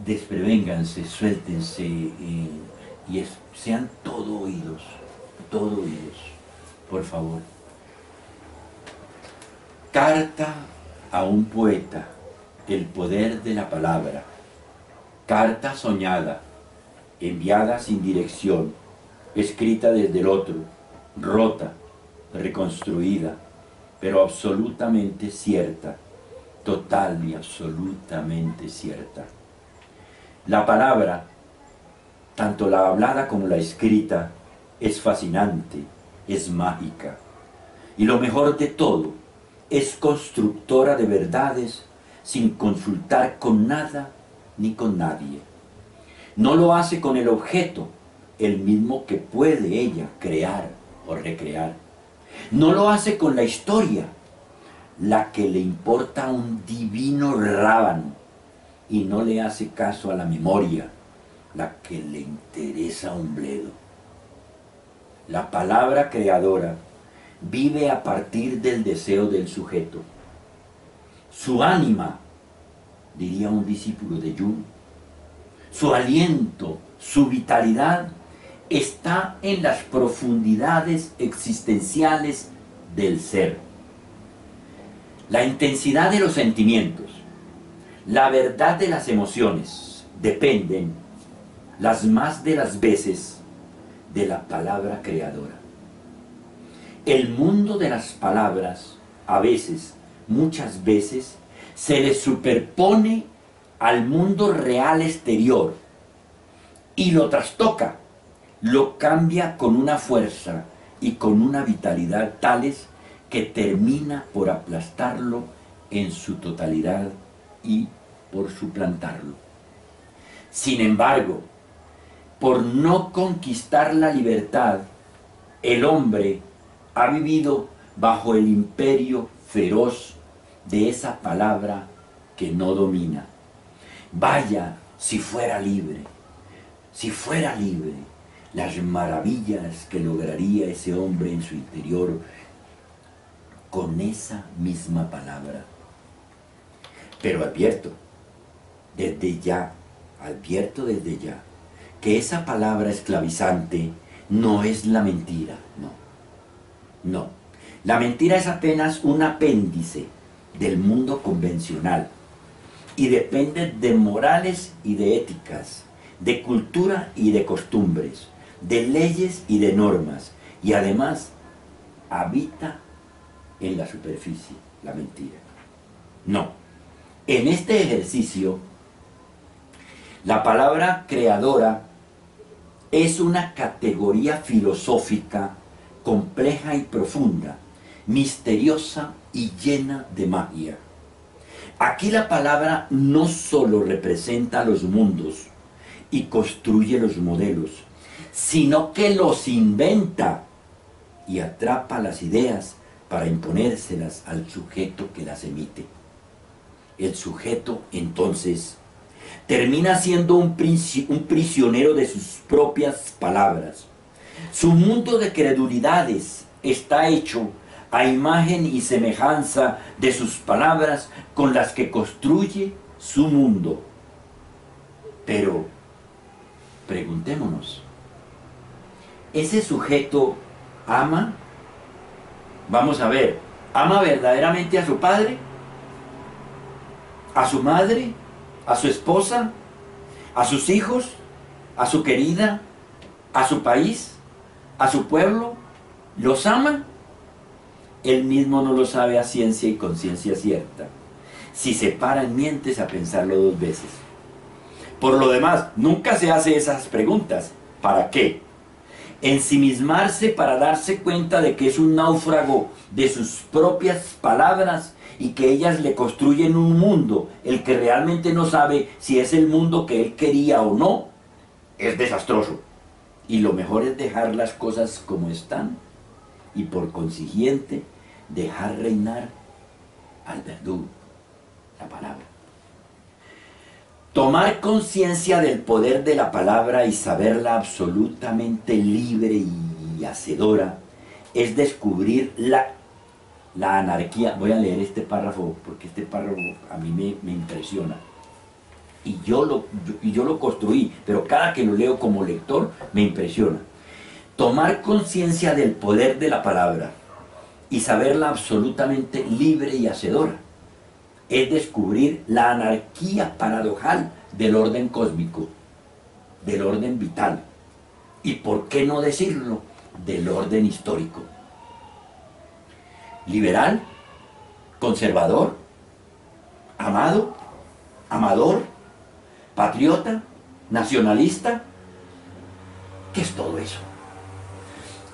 desprevénganse, suéltense y sean todo oídos, por favor. Carta a un poeta, el poder de la palabra. Carta soñada, enviada sin dirección, escrita desde el otro, rota, reconstruida, pero absolutamente cierta, total y absolutamente cierta. La palabra, tanto la hablada como la escrita, es fascinante, es mágica, y lo mejor de todo, es constructora de verdades sin consultar con nada ni con nadie. No lo hace con el objeto, el mismo que puede ella crear o recrear. No lo hace con la historia, la que le importa un divino rábano, y no le hace caso a la memoria, la que le interesa un bledo. La palabra creadora vive a partir del deseo del sujeto. Su ánima, diría un discípulo de Jung, su aliento, su vitalidad, está en las profundidades existenciales del ser. La intensidad de los sentimientos, la verdad de las emociones, dependen, las más de las veces, de la palabra creadora. El mundo de las palabras, a veces, muchas veces, se le superpone al mundo real exterior y lo trastoca, lo cambia con una fuerza y con una vitalidad tales que termina por aplastarlo en su totalidad y por suplantarlo. Sin embargo, por no conquistar la libertad, el hombre ha vivido bajo el imperio feroz de esa palabra que no domina. Vaya, si fuera libre, las maravillas que lograría ese hombre en su interior con esa misma palabra. Pero advierto desde ya, que esa palabra esclavizante no es la mentira, no. La mentira es apenas un apéndice del mundo convencional y depende de morales y de éticas, de cultura y de costumbres, de leyes y de normas, y además habita en la superficie, la mentira. No, en este ejercicio, la palabra creadora es una categoría filosófica compleja y profunda, misteriosa y llena de magia. Aquí la palabra no solo representa los mundos y construye los modelos, sino que los inventa y atrapa las ideas para imponérselas al sujeto que las emite. El sujeto, entonces, termina siendo un prisionero de sus propias palabras. Su mundo de credulidades está hecho a imagen y semejanza de sus palabras con las que construye su mundo. Pero, preguntémonos, ¿ese sujeto ama? Vamos a ver, ¿ama verdaderamente a su padre? ¿A su madre? ¿A su esposa? ¿A sus hijos? ¿A su querida? ¿A su país? ¿A su pueblo? ¿Los ama? Él mismo no lo sabe a ciencia y conciencia cierta, si se para en mientes a pensarlo dos veces. Por lo demás, nunca se hace esas preguntas. ¿Para qué? Ensimismarse para darse cuenta de que es un náufrago de sus propias palabras y que ellas le construyen un mundo, el que realmente no sabe si es el mundo que él quería o no, es desastroso. Y lo mejor es dejar las cosas como están y por consiguiente dejar reinar al verdugo, la palabra. Tomar conciencia del poder de la palabra y saberla absolutamente libre y hacedora es descubrir la anarquía. Voy a leer este párrafo porque este párrafo a mí me impresiona. Y yo lo construí, pero cada que lo leo como lector me impresiona. Tomar conciencia del poder de la palabra y saberla absolutamente libre y hacedora es descubrir la anarquía paradojal del orden cósmico, del orden vital, y por qué no decirlo, del orden histórico. Liberal, conservador, amado, amador, patriota, nacionalista, ¿qué es todo eso?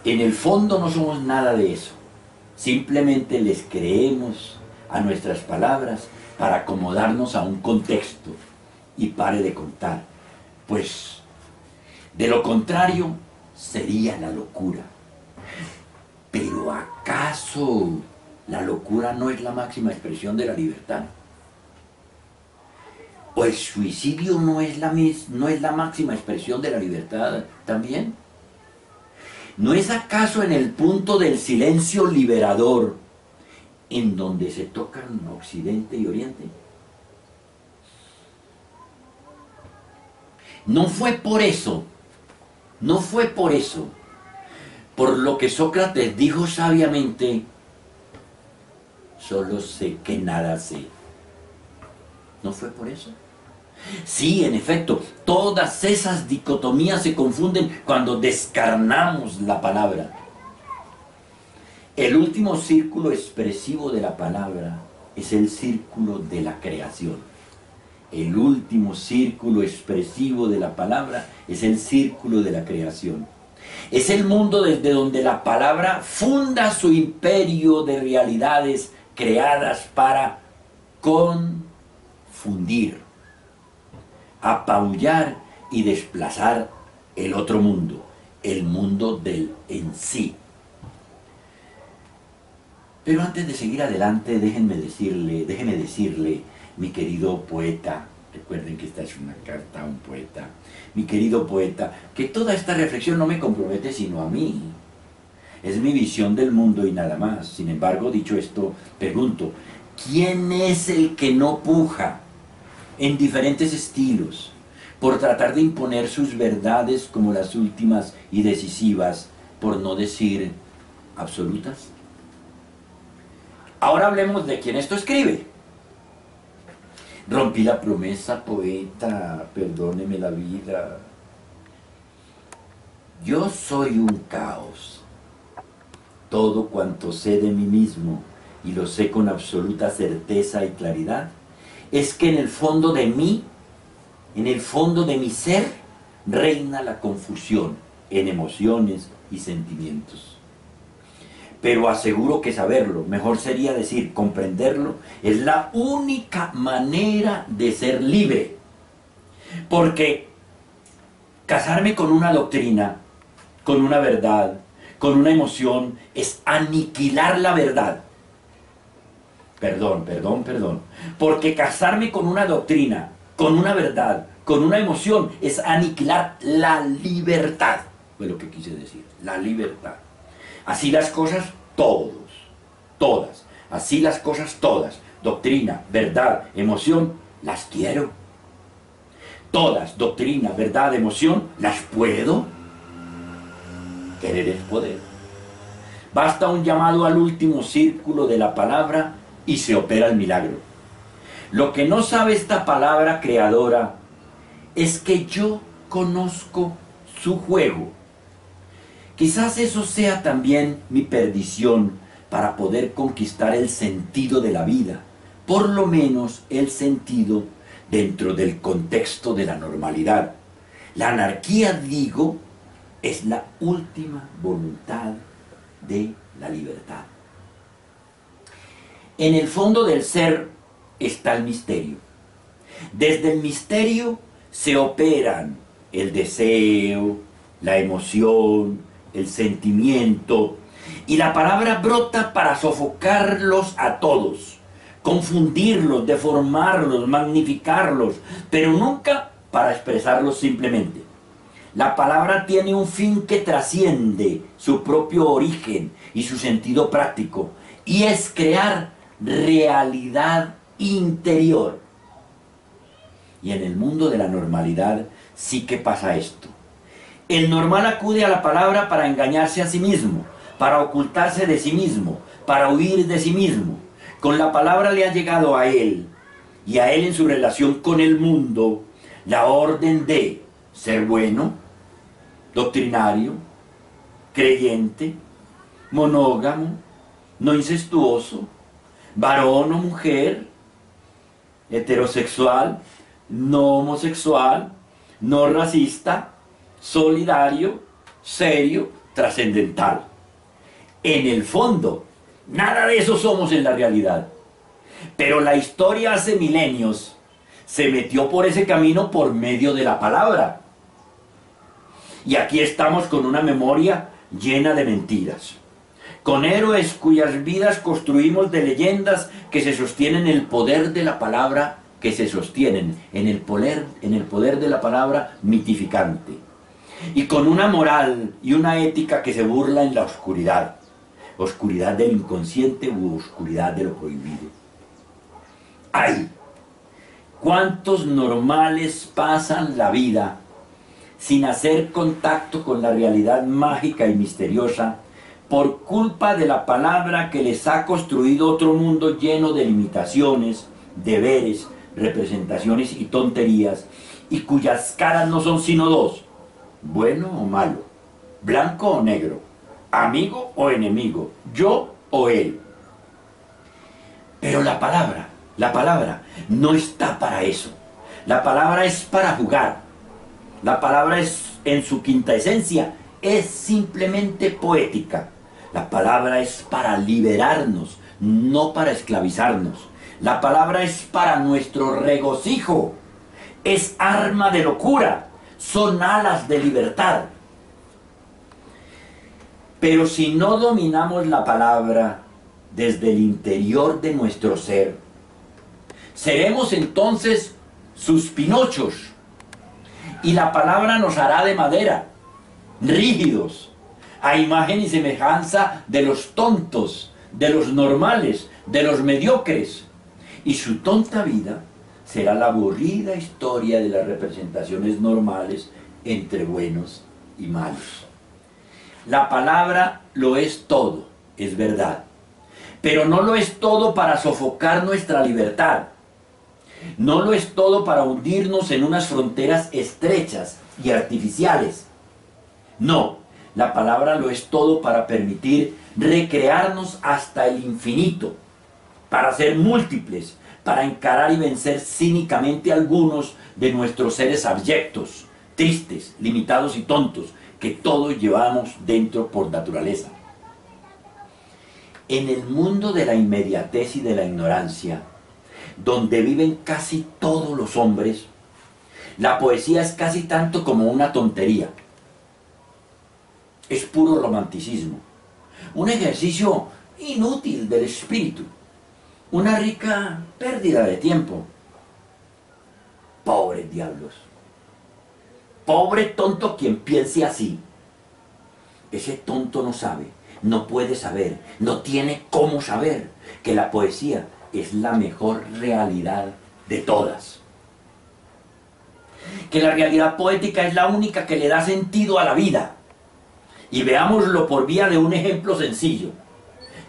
En el fondo no somos nada de eso, simplemente les creemos a nuestras palabras para acomodarnos a un contexto y pare de contar, pues de lo contrario sería la locura. Pero ¿acaso la locura no es la máxima expresión de la libertad? ¿O el suicidio no es la máxima expresión de la libertad también? ¿No es acaso en el punto del silencio liberador en donde se tocan Occidente y Oriente? No fue por eso por lo que Sócrates dijo sabiamente: solo sé que nada sé. ¿No fue por eso? Sí, en efecto, todas esas dicotomías se confunden cuando descarnamos la palabra. El último círculo expresivo de la palabra es el círculo de la creación. El último círculo expresivo de la palabra es el círculo de la creación. Es el mundo desde donde la palabra funda su imperio de realidades creadas para confundir, apabullar y desplazar el otro mundo, el mundo del en sí. Pero antes de seguir adelante, déjeme decirle, mi querido poeta, recuerden que esta es una carta a un poeta, mi querido poeta, que toda esta reflexión no me compromete sino a mí. Es mi visión del mundo y nada más. Sin embargo, dicho esto, pregunto, ¿quién es el que no puja en diferentes estilos por tratar de imponer sus verdades como las últimas y decisivas, por no decir absolutas? Ahora hablemos de quién esto escribe. Rompí la promesa, poeta, perdóneme la vida. Yo soy un caos. Todo cuanto sé de mí mismo, y lo sé con absoluta certeza y claridad, es que en el fondo de mí, en el fondo de mi ser, reina la confusión en emociones y sentimientos. Pero aseguro que saberlo, mejor sería decir comprenderlo, es la única manera de ser libre. Porque casarme con una doctrina, con una verdad, con una emoción, es aniquilar la verdad. Perdón. Porque casarme con una doctrina, con una verdad, con una emoción, es aniquilar la libertad. Fue lo que quise decir, la libertad. Así las cosas, todas. Así las cosas todas. Doctrina, verdad, emoción, las quiero. Todas, doctrina, verdad, emoción, las puedo. Querer es poder. Basta un llamado al último círculo de la palabra y se opera el milagro. Lo que no sabe esta palabra creadora es que yo conozco su juego. Quizás eso sea también mi perdición para poder conquistar el sentido de la vida, por lo menos el sentido dentro del contexto de la normalidad. La anarquía, digo, es la última voluntad de la libertad. En el fondo del ser está el misterio. Desde el misterio se operan el deseo, la emoción, el sentimiento, y la palabra brota para sofocarlos a todos, confundirlos, deformarlos, magnificarlos, pero nunca para expresarlos simplemente. La palabra tiene un fin que trasciende su propio origen y su sentido práctico, y es crear realidad interior. Y en el mundo de la normalidad sí que pasa esto. El normal acude a la palabra para engañarse a sí mismo, para ocultarse de sí mismo, para huir de sí mismo. Con la palabra le ha llegado a él, y a él en su relación con el mundo, la orden de ser bueno, doctrinario, creyente, monógamo, no incestuoso, varón o mujer, heterosexual, no homosexual, no racista, solidario, serio, trascendental. En el fondo, nada de eso somos en la realidad. Pero la historia hace milenios se metió por ese camino por medio de la palabra. Y aquí estamos con una memoria llena de mentiras, con héroes cuyas vidas construimos de leyendas que se sostienen en el poder de la palabra, que se sostienen en el poder de la palabra mitificante, y con una moral y una ética que se burla en la oscuridad del inconsciente u oscuridad de lo prohibido. ¡Ay! ¿Cuántos normales pasan la vida sin hacer contacto con la realidad mágica y misteriosa por culpa de la palabra que les ha construido otro mundo lleno de limitaciones, deberes, representaciones y tonterías, y cuyas caras no son sino dos: bueno o malo, blanco o negro, amigo o enemigo, yo o él? Pero la palabra no está para eso. La palabra es para jugar. La palabra es, en su quinta esencia, es simplemente poética. La palabra es para liberarnos, no para esclavizarnos. La palabra es para nuestro regocijo. Es arma de locura. Son alas de libertad. Pero si no dominamos la palabra desde el interior de nuestro ser, seremos entonces sus Pinochos, y la palabra nos hará de madera, rígidos, a imagen y semejanza de los tontos, de los normales, de los mediocres, y su tonta vida será la aburrida historia de las representaciones normales entre buenos y malos. La palabra lo es todo, es verdad, pero no lo es todo para sofocar nuestra libertad. No lo es todo para hundirnos en unas fronteras estrechas y artificiales. No, la palabra lo es todo para permitir recrearnos hasta el infinito, para ser múltiples, para encarar y vencer cínicamente algunos de nuestros seres abyectos, tristes, limitados y tontos, que todos llevamos dentro por naturaleza. En el mundo de la inmediatez y de la ignorancia, donde viven casi todos los hombres, la poesía es casi tanto como una tontería. Es puro romanticismo, un ejercicio inútil del espíritu, una rica pérdida de tiempo. Pobres diablos, pobre tonto quien piense así. Ese tonto no sabe, no puede saber, no tiene cómo saber que la poesía es la mejor realidad de todas. Que la realidad poética es la única que le da sentido a la vida. Y veámoslo por vía de un ejemplo sencillo.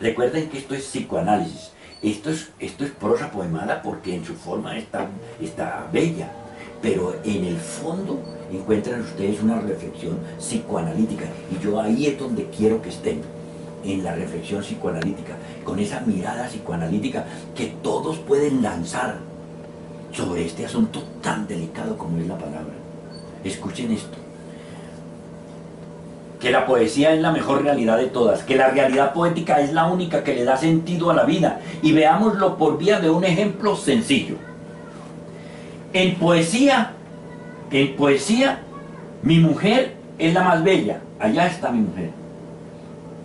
Recuerden que esto es psicoanálisis. Esto es prosa poemada porque en su forma está bella. Pero en el fondo encuentran ustedes una reflexión psicoanalítica. Y yo ahí es donde quiero que estén. En la reflexión psicoanalítica. Con esa mirada psicoanalítica que todos pueden lanzar sobre este asunto tan delicado como es la palabra. Escuchen esto. Que la poesía es la mejor realidad de todas, que la realidad poética es la única que le da sentido a la vida, y veámoslo por vía de un ejemplo sencillo. En poesía, mi mujer es la más bella. Allá está mi mujer.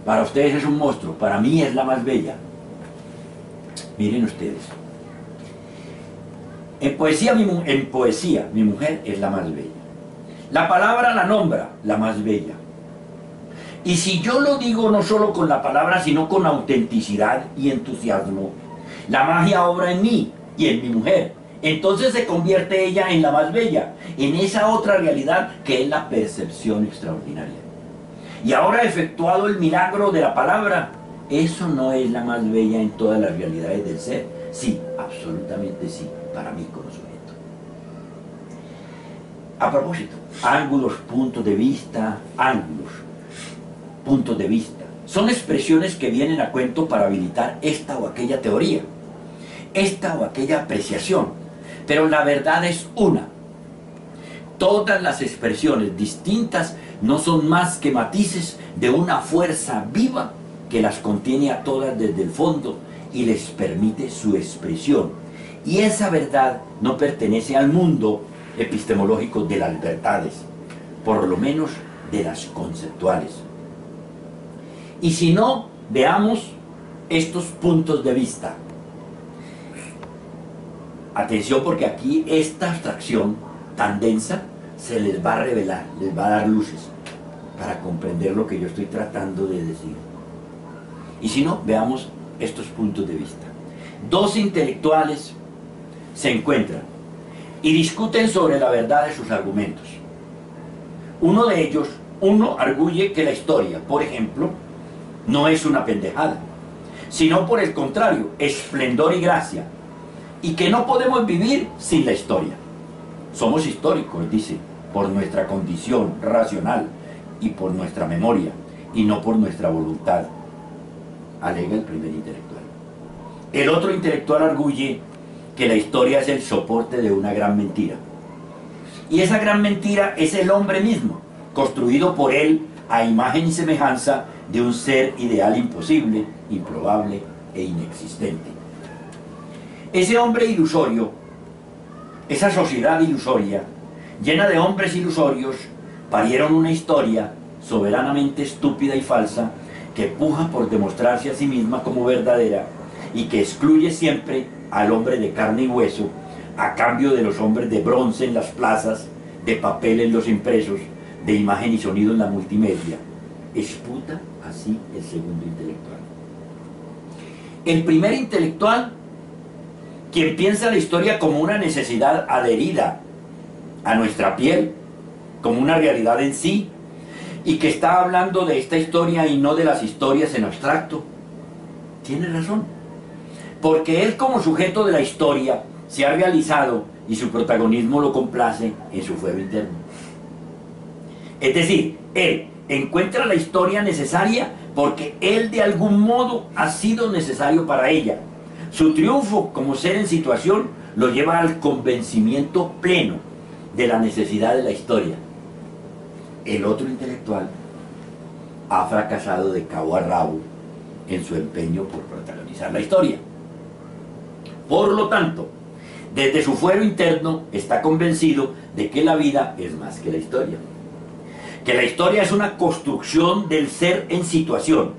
Para ustedes es un monstruo, para mí es la más bella. Miren ustedes. En poesía, mi mujer es la más bella. La palabra la nombra la más bella. Y si yo lo digo no solo con la palabra, sino con autenticidad y entusiasmo, la magia obra en mí y en mi mujer. Entonces se convierte ella en la más bella, en esa otra realidad que es la percepción extraordinaria. Y ahora efectuado el milagro de la palabra, ¿eso no es la más bella en todas las realidades del ser? Sí, absolutamente sí, para mí como sujeto. A propósito, ángulos, puntos de vista, puntos de vista. Son expresiones que vienen a cuento para habilitar esta o aquella teoría, esta o aquella apreciación. Pero la verdad es una. Todas las expresiones distintas no son más que matices de una fuerza viva que las contiene a todas desde el fondo y les permite su expresión. Y esa verdad no pertenece al mundo epistemológico de las verdades, por lo menos de las conceptuales. Y si no, veamos estos puntos de vista. Atención, porque aquí esta abstracción tan densa se les va a revelar, les va a dar luces para comprender lo que yo estoy tratando de decir. Y si no, veamos estos puntos de vista. Dos intelectuales se encuentran y discuten sobre la verdad de sus argumentos. Uno de ellos, arguye que la historia, por ejemplo, no es una pendejada, sino por el contrario, esplendor y gracia, y que no podemos vivir sin la historia. Somos históricos, dice, por nuestra condición racional y por nuestra memoria, y no por nuestra voluntad, alega el primer intelectual. El otro intelectual arguye que la historia es el soporte de una gran mentira, y esa gran mentira es el hombre mismo, construido por él a imagen y semejanza de un ser ideal imposible, improbable e inexistente. Ese hombre ilusorio, esa sociedad ilusoria, llena de hombres ilusorios, parieron una historia soberanamente estúpida y falsa que puja por demostrarse a sí misma como verdadera y que excluye siempre al hombre de carne y hueso a cambio de los hombres de bronce en las plazas, de papel en los impresos, de imagen y sonido en la multimedia. Esputa así el segundo intelectual. El primer intelectual, quien piensa la historia como una necesidad adherida a nuestra piel, como una realidad en sí, y que está hablando de esta historia y no de las historias en abstracto, tiene razón, porque él como sujeto de la historia se ha realizado y su protagonismo lo complace en su fuero interno. Es decir, él, encuentra la historia necesaria porque él de algún modo ha sido necesario para ella. Su triunfo como ser en situación lo lleva al convencimiento pleno de la necesidad de la historia. El otro intelectual ha fracasado de cabo a rabo en su empeño por protagonizar la historia. Por lo tanto, desde su fuero interno está convencido de que la vida es más que la historia. Que la historia es una construcción del ser en situación.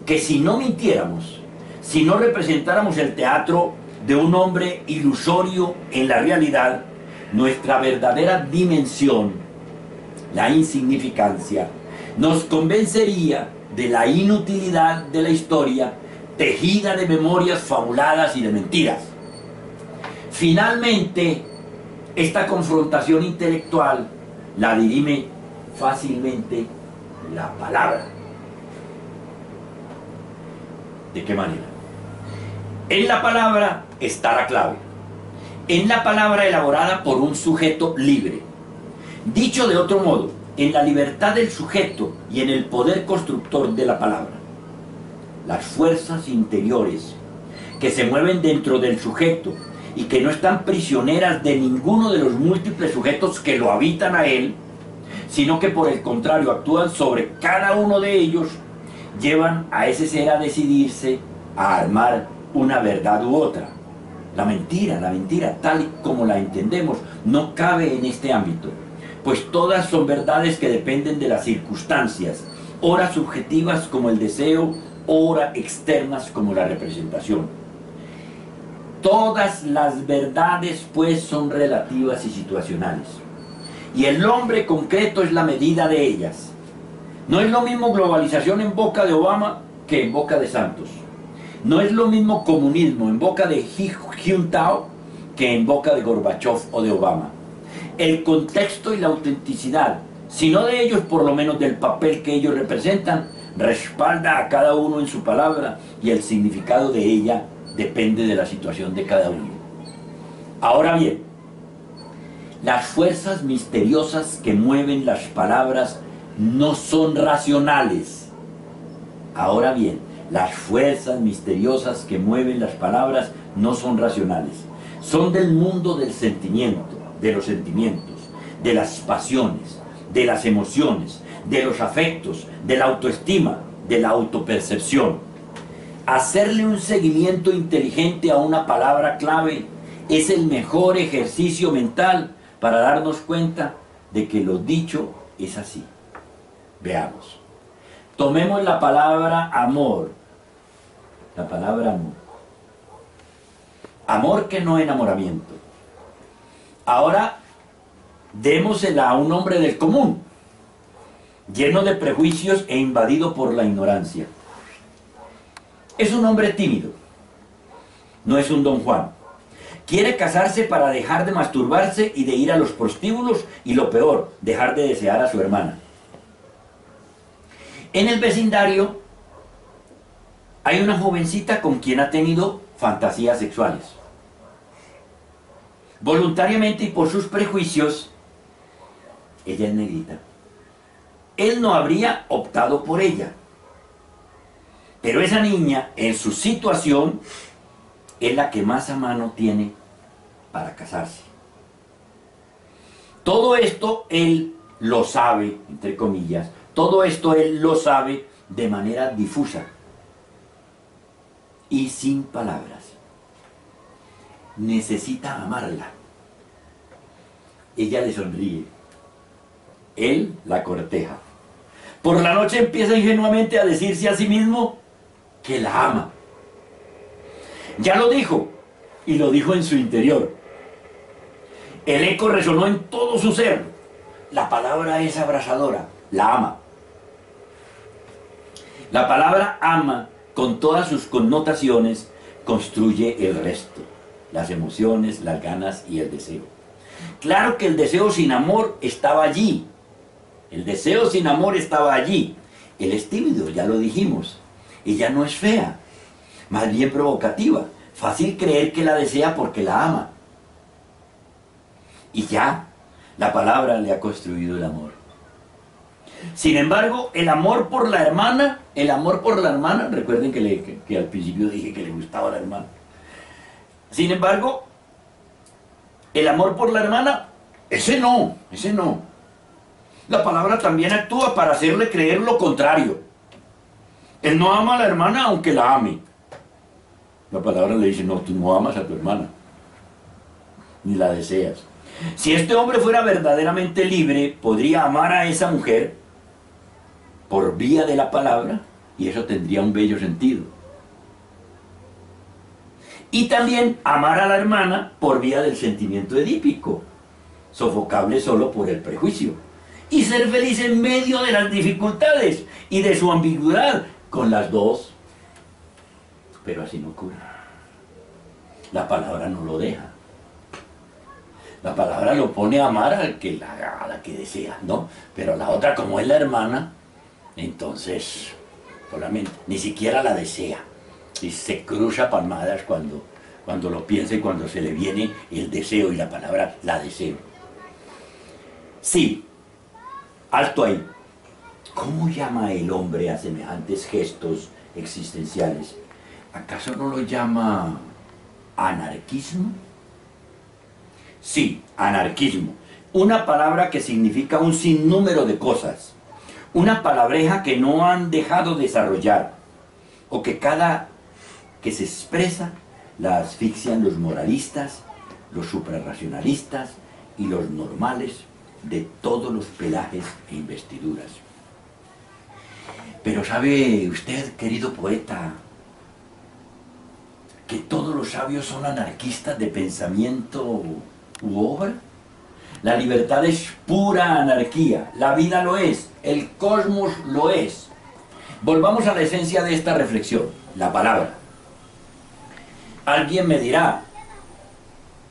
Que si no mintiéramos, si no representáramos el teatro de un hombre ilusorio en la realidad, nuestra verdadera dimensión, la insignificancia, nos convencería de la inutilidad de la historia tejida de memorias fabuladas y de mentiras. Finalmente, esta confrontación intelectual la dirime fácilmente la palabra. ¿De qué manera? En la palabra está la clave. En la palabra elaborada por un sujeto libre. Dicho de otro modo, en la libertad del sujeto y en el poder constructor de la palabra. Las fuerzas interiores que se mueven dentro del sujeto y que no están prisioneras de ninguno de los múltiples sujetos que lo habitan a él, sino que por el contrario actúan sobre cada uno de ellos, llevan a ese ser a decidirse a armar una verdad u otra. La mentira, tal y como la entendemos, no cabe en este ámbito, pues todas son verdades que dependen de las circunstancias, ora subjetivas como el deseo, ora externas como la representación. Todas las verdades, pues, son relativas y situacionales. Y el hombre concreto es la medida de ellas. No es lo mismo globalización en boca de Obama que en boca de Santos. No es lo mismo comunismo en boca de Juntao que en boca de Gorbachev o de Obama. El contexto y la autenticidad, si no de ellos, por lo menos del papel que ellos representan, respalda a cada uno en su palabra y el significado de ella depende de la situación de cada uno. Ahora bien, las fuerzas misteriosas que mueven las palabras no son racionales. Ahora bien, las fuerzas misteriosas que mueven las palabras no son racionales. Son del mundo del sentimiento, de los sentimientos, de las pasiones, de las emociones, de los afectos, de la autoestima, de la autopercepción. Hacerle un seguimiento inteligente a una palabra clave es el mejor ejercicio mental para darnos cuenta de que lo dicho es así. Veamos. Tomemos la palabra amor. La palabra amor. Amor que no enamoramiento. Ahora, démosela a un hombre del común, lleno de prejuicios e invadido por la ignorancia. Es un hombre tímido. No es un Don Juan. Quiere casarse para dejar de masturbarse y de ir a los prostíbulos y, lo peor, dejar de desear a su hermana. En el vecindario hay una jovencita con quien ha tenido fantasías sexuales. Voluntariamente y por sus prejuicios, ella es negrita. Él no habría optado por ella. Pero esa niña, en su situación, es la que más a mano tiene para casarse. Todo esto él lo sabe, entre comillas, todo esto él lo sabe de manera difusa y sin palabras. Necesita amarla. Ella le sonríe. Él la corteja. Por la noche empieza ingenuamente a decirse a sí mismo que la ama. Ya lo dijo, y lo dijo en su interior. El eco resonó en todo su ser. La palabra es abrasadora, la ama. La palabra ama, con todas sus connotaciones, construye el resto. Las emociones, las ganas y el deseo. Claro que el deseo sin amor estaba allí. El deseo sin amor estaba allí. Él es tímido, ya lo dijimos. Ella no es fea, más bien provocativa. Fácil creer que la desea porque la ama. Y ya, la palabra le ha construido el amor. Sin embargo, el amor por la hermana, recuerden que al principio dije que le gustaba a la hermana. Sin embargo, el amor por la hermana, ese no. La palabra también actúa para hacerle creer lo contrario. Él no ama a la hermana aunque la ame. La palabra le dice, no, tú no amas a tu hermana, ni la deseas. Si este hombre fuera verdaderamente libre, podría amar a esa mujer por vía de la palabra, y eso tendría un bello sentido. Y también amar a la hermana por vía del sentimiento edípico, sofocable solo por el prejuicio. Y ser feliz en medio de las dificultades y de su ambigüedad con las dos. Pero así no ocurre. La palabra no lo deja. La palabra lo pone a amar a la que desea, ¿no? Pero la otra, como es la hermana, entonces solamente, ni siquiera la desea. Y se cruza palmadas cuando lo piensa y cuando se le viene el deseo y la palabra la deseo. Sí, alto ahí. ¿Cómo llama el hombre a semejantes gestos existenciales? ¿Acaso no lo llama anarquismo? Sí, anarquismo. Una palabra que significa un sinnúmero de cosas. Una palabreja que no han dejado desarrollar. O que cada que se expresa la asfixian los moralistas, los suprarracionalistas y los normales de todos los pelajes e investiduras. Pero ¿sabe usted, querido poeta, que todos los sabios son anarquistas de pensamiento u obra? La libertad es pura anarquía, la vida lo es, el cosmos lo es. Volvamos a la esencia de esta reflexión, la palabra. Alguien me dirá,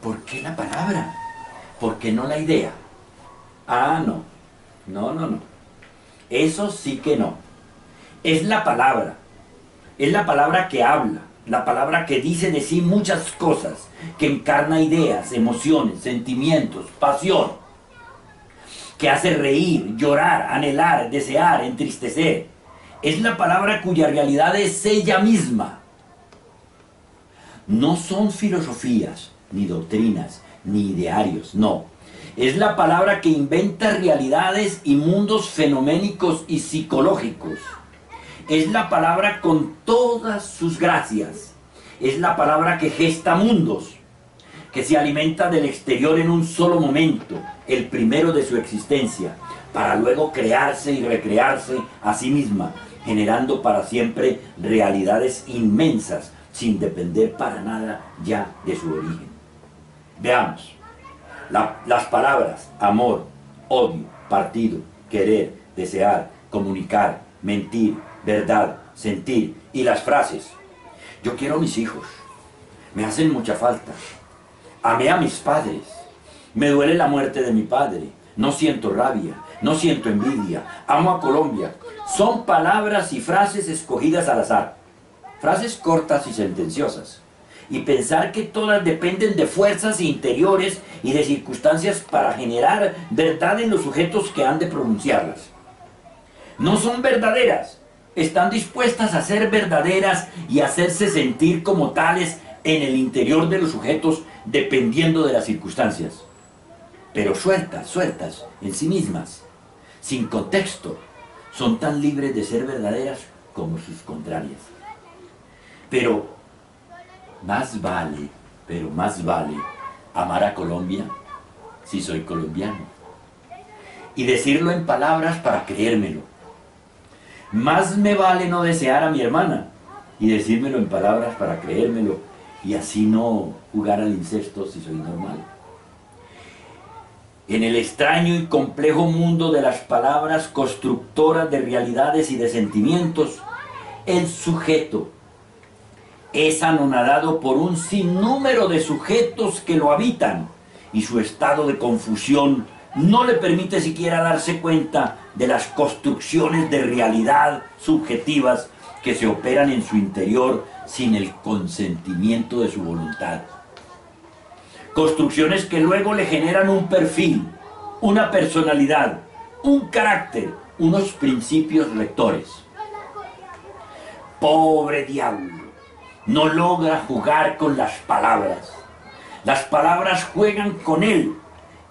¿por qué la palabra? ¿Por qué no la idea? Ah, no. Eso sí que no. Es la palabra que habla, la palabra que dice de sí muchas cosas, que encarna ideas, emociones, sentimientos, pasión, que hace reír, llorar, anhelar, desear, entristecer. Es la palabra cuya realidad es ella misma. No son filosofías, ni doctrinas, ni idearios, no. Es la palabra que inventa realidades y mundos fenoménicos y psicológicos. Es la palabra con todas sus gracias. Es la palabra que gesta mundos, que se alimenta del exterior en un solo momento, el primero de su existencia, para luego crearse y recrearse a sí misma, generando para siempre realidades inmensas, sin depender para nada ya de su origen. Veamos. Las palabras amor, odio, partido, querer, desear, comunicar, mentir, verdad, sentir, y las frases. Yo quiero a mis hijos, me hacen mucha falta. Amé a mis padres, me duele la muerte de mi padre, no siento rabia, no siento envidia, amo a Colombia. Son palabras y frases escogidas al azar, frases cortas y sentenciosas. Y pensar que todas dependen de fuerzas interiores y de circunstancias para generar verdad en los sujetos que han de pronunciarlas. No son verdaderas, están dispuestas a ser verdaderas y a hacerse sentir como tales en el interior de los sujetos dependiendo de las circunstancias. Pero sueltas en sí mismas, sin contexto, son tan libres de ser verdaderas como sus contrarias. Pero más vale amar a Colombia si soy colombiano. Y decirlo en palabras para creérmelo. Más me vale no desear a mi hermana y decírmelo en palabras para creérmelo y así no jugar al incesto si soy normal. En el extraño y complejo mundo de las palabras constructoras de realidades y de sentimientos, el sujeto es anonadado por un sinnúmero de sujetos que lo habitan y su estado de confusión no le permite siquiera darse cuenta de las construcciones de realidad subjetivas que se operan en su interior sin el consentimiento de su voluntad. Construcciones que luego le generan un perfil, una personalidad, un carácter unos principios rectores. Pobre diablo, no logra jugar con las palabras. Las palabras juegan con él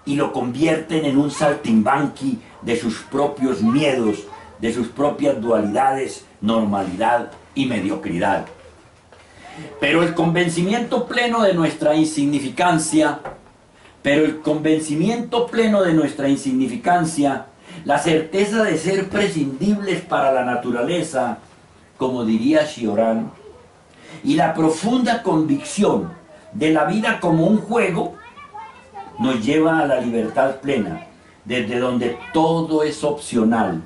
y lo convierten en un saltimbanqui de sus propios miedos, de sus propias dualidades, normalidad y mediocridad. Pero el convencimiento pleno de nuestra insignificancia, la certeza de ser prescindibles para la naturaleza, como diría Cioran, y la profunda convicción de la vida como un juego, nos lleva a la libertad plena, desde donde todo es opcional,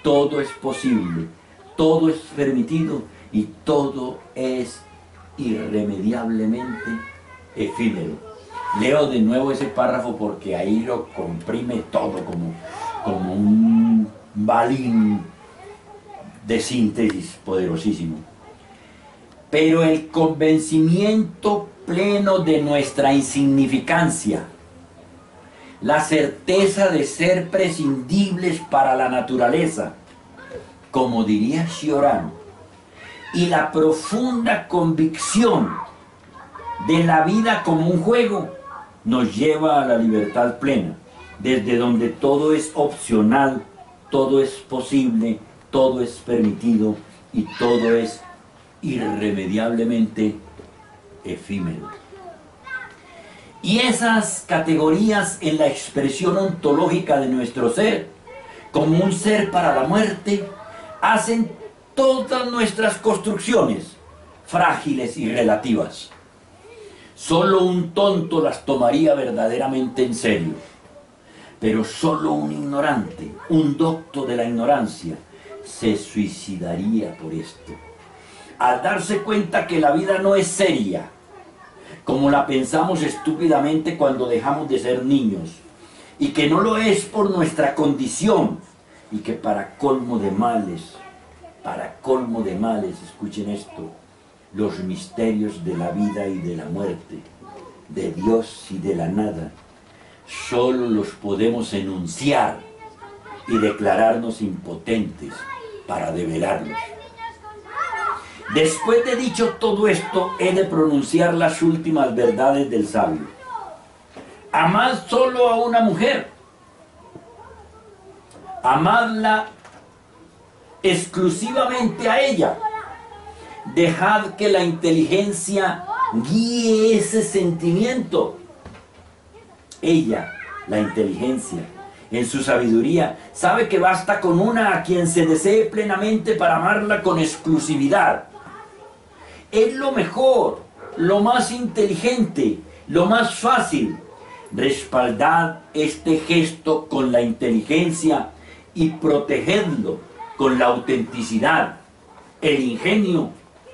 todo es posible, todo es permitido y todo es irremediablemente efímero. Leo de nuevo ese párrafo porque ahí lo comprime todo como un balín de síntesis poderosísimo. Pero el convencimiento pleno de nuestra insignificancia, la certeza de ser prescindibles para la naturaleza, como diría Cioran, y la profunda convicción de la vida como un juego, nos lleva a la libertad plena, desde donde todo es opcional, todo es posible, todo es permitido y todo es irremediablemente efímero. Y esas categorías en la expresión ontológica de nuestro ser, como un ser para la muerte, hacen todas nuestras construcciones frágiles y relativas. Solo un tonto las tomaría verdaderamente en serio, pero solo un ignorante, un docto de la ignorancia, se suicidaría por esto, al darse cuenta que la vida no es seria, como la pensamos estúpidamente cuando dejamos de ser niños, y que no lo es por nuestra condición, y que para colmo de males, escuchen esto, los misterios de la vida y de la muerte, de Dios y de la nada, solo los podemos enunciar y declararnos impotentes para develarlos. Después de dicho todo esto, he de pronunciar las últimas verdades del sabio. Amad solo a una mujer. Amadla exclusivamente a ella. Dejad que la inteligencia guíe ese sentimiento. Ella, la inteligencia, en su sabiduría, sabe que basta con una a quien se desee plenamente para amarla con exclusividad. Es lo mejor, lo más inteligente, lo más fácil. Respaldad este gesto con la inteligencia y protegedlo con la autenticidad, el ingenio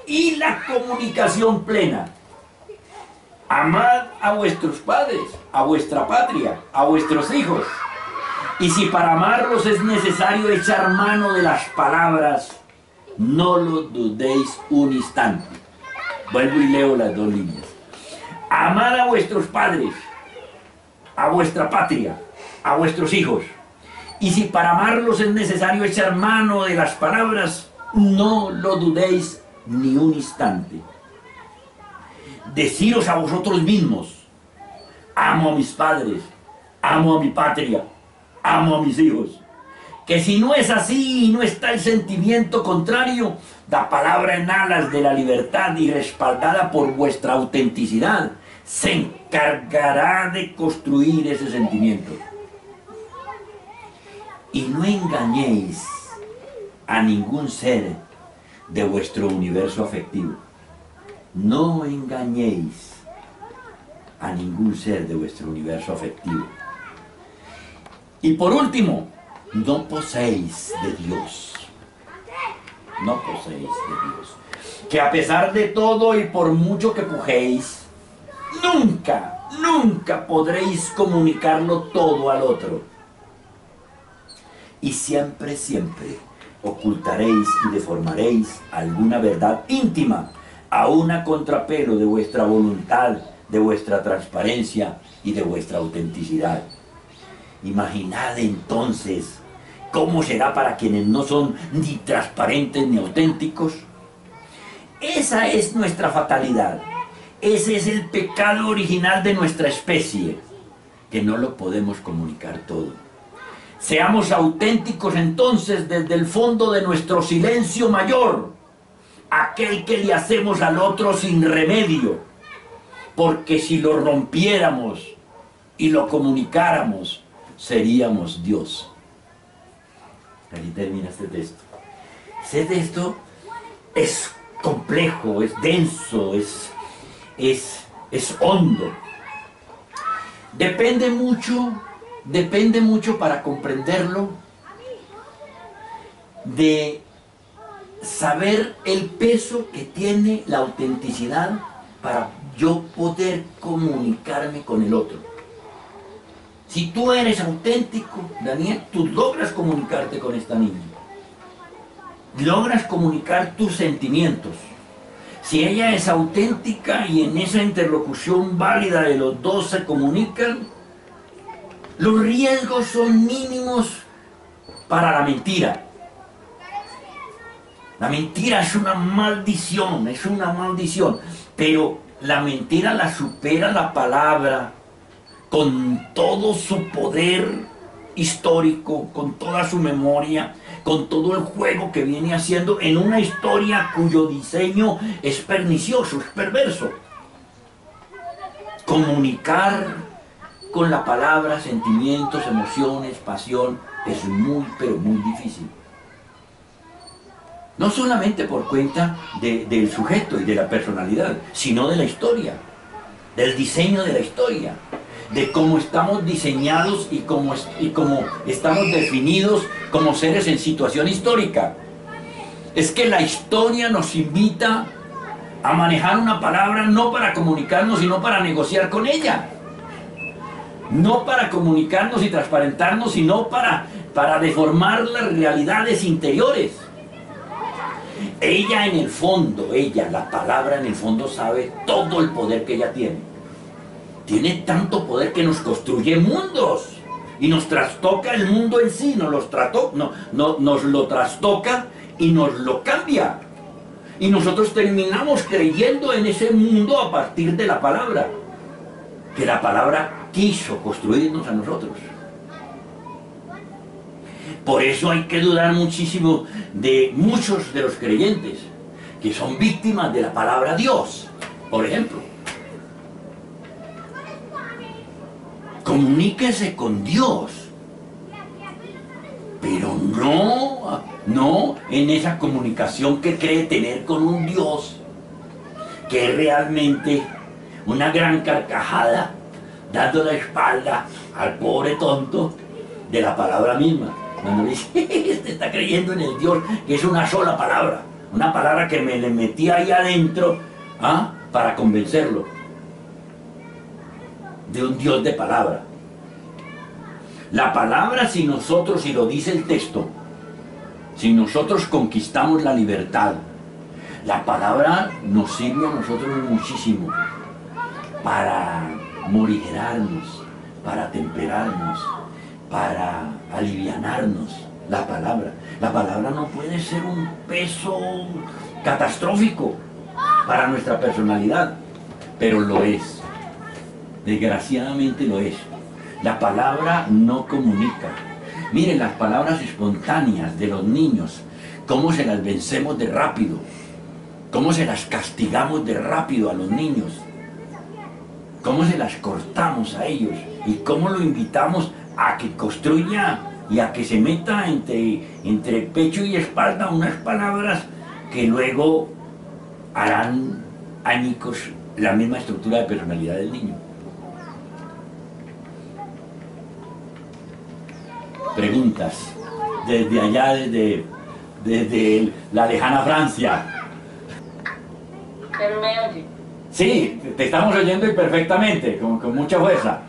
y la comunicación plena. Amad a vuestros padres, a vuestra patria, a vuestros hijos. Y si para amarlos es necesario echar mano de las palabras, no lo dudéis un instante. Vuelvo y leo las dos líneas. Amad a vuestros padres, a vuestra patria, a vuestros hijos. Y si para amarlos es necesario echar mano de las palabras, no lo dudéis ni un instante. Deciros a vosotros mismos: amo a mis padres, amo a mi patria, amo a mis hijos. Que si no es así y no está el sentimiento contrario, la palabra en alas de la libertad y respaldada por vuestra autenticidad, se encargará de construir ese sentimiento. Y no engañéis a ningún ser de vuestro universo afectivo. No engañéis a ningún ser de vuestro universo afectivo. Y por último, no poseéis de Dios. No poseéis de Dios. Que a pesar de todo y por mucho que pujéis, nunca, nunca podréis comunicarlo todo al otro. Y siempre, siempre ocultaréis y deformaréis alguna verdad íntima, aún a contrapelo de vuestra voluntad, de vuestra transparencia y de vuestra autenticidad. Imaginad entonces ¿cómo será para quienes no son ni transparentes ni auténticos? Esa es nuestra fatalidad. Ese es el pecado original de nuestra especie, que no lo podemos comunicar todo. Seamos auténticos entonces desde el fondo de nuestro silencio mayor, aquel que le hacemos al otro sin remedio, porque si lo rompiéramos y lo comunicáramos, seríamos Dios. Aquí termina este texto. Este texto es complejo, es denso, es hondo. Depende mucho para comprenderlo de saber el peso que tiene la autenticidad para yo poder comunicarme con el otro. Si tú eres auténtico, Daniel, tú logras comunicarte con esta niña. Logras comunicar tus sentimientos. Si ella es auténtica y en esa interlocución válida de los dos se comunican, los riesgos son mínimos para la mentira. La mentira es una maldición, pero la mentira la supera la palabra con todo su poder histórico, con toda su memoria, con todo el juego que viene haciendo en una historia cuyo diseño es pernicioso, es perverso. Comunicar con la palabra sentimientos, emociones, pasión es muy, pero muy difícil. No solamente por cuenta del sujeto y de la personalidad, sino de la historia, del diseño de la historia, de cómo estamos diseñados y cómo estamos definidos como seres en situación histórica. Es que la historia nos invita a manejar una palabra no para comunicarnos, sino para negociar con ella. No para comunicarnos y transparentarnos, sino para deformar las realidades interiores. Ella en el fondo, la palabra en el fondo sabe todo el poder que ella tiene. Tiene tanto poder que nos construye mundos y nos trastoca el mundo en sí, nos lo trastoca y nos lo cambia. Y nosotros terminamos creyendo en ese mundo a partir de la palabra, que la palabra quiso construirnos a nosotros. Por eso hay que dudar muchísimo de muchos de los creyentes que son víctimas de la palabra Dios. Por ejemplo, comuníquese con Dios, pero no en esa comunicación que cree tener con un Dios que es realmente una gran carcajada dando la espalda al pobre tonto de la palabra misma. Cuando dice, este está creyendo en el Dios que es una sola palabra, una palabra que me le metí ahí adentro para convencerlo de un Dios de palabra. La palabra, si nosotros, y lo dice el texto, si nosotros conquistamos la libertad, la palabra nos sirve a nosotros muchísimo para morigerarnos, para temperarnos, para alivianarnos. La palabra no puede ser un peso catastrófico para nuestra personalidad, pero lo es. Desgraciadamente lo es. La palabra no comunica. Miren las palabras espontáneas de los niños, cómo se las vencemos de rápido, cómo se las castigamos de rápido a los niños, cómo se las cortamos a ellos y cómo lo invitamos a que construya y a que se meta entre pecho y espalda unas palabras que luego harán añicos la misma estructura de personalidad del niño. Preguntas desde allá, desde la lejana Francia. ¿Pero me oye? Sí, te estamos oyendo y perfectamente, con mucha fuerza.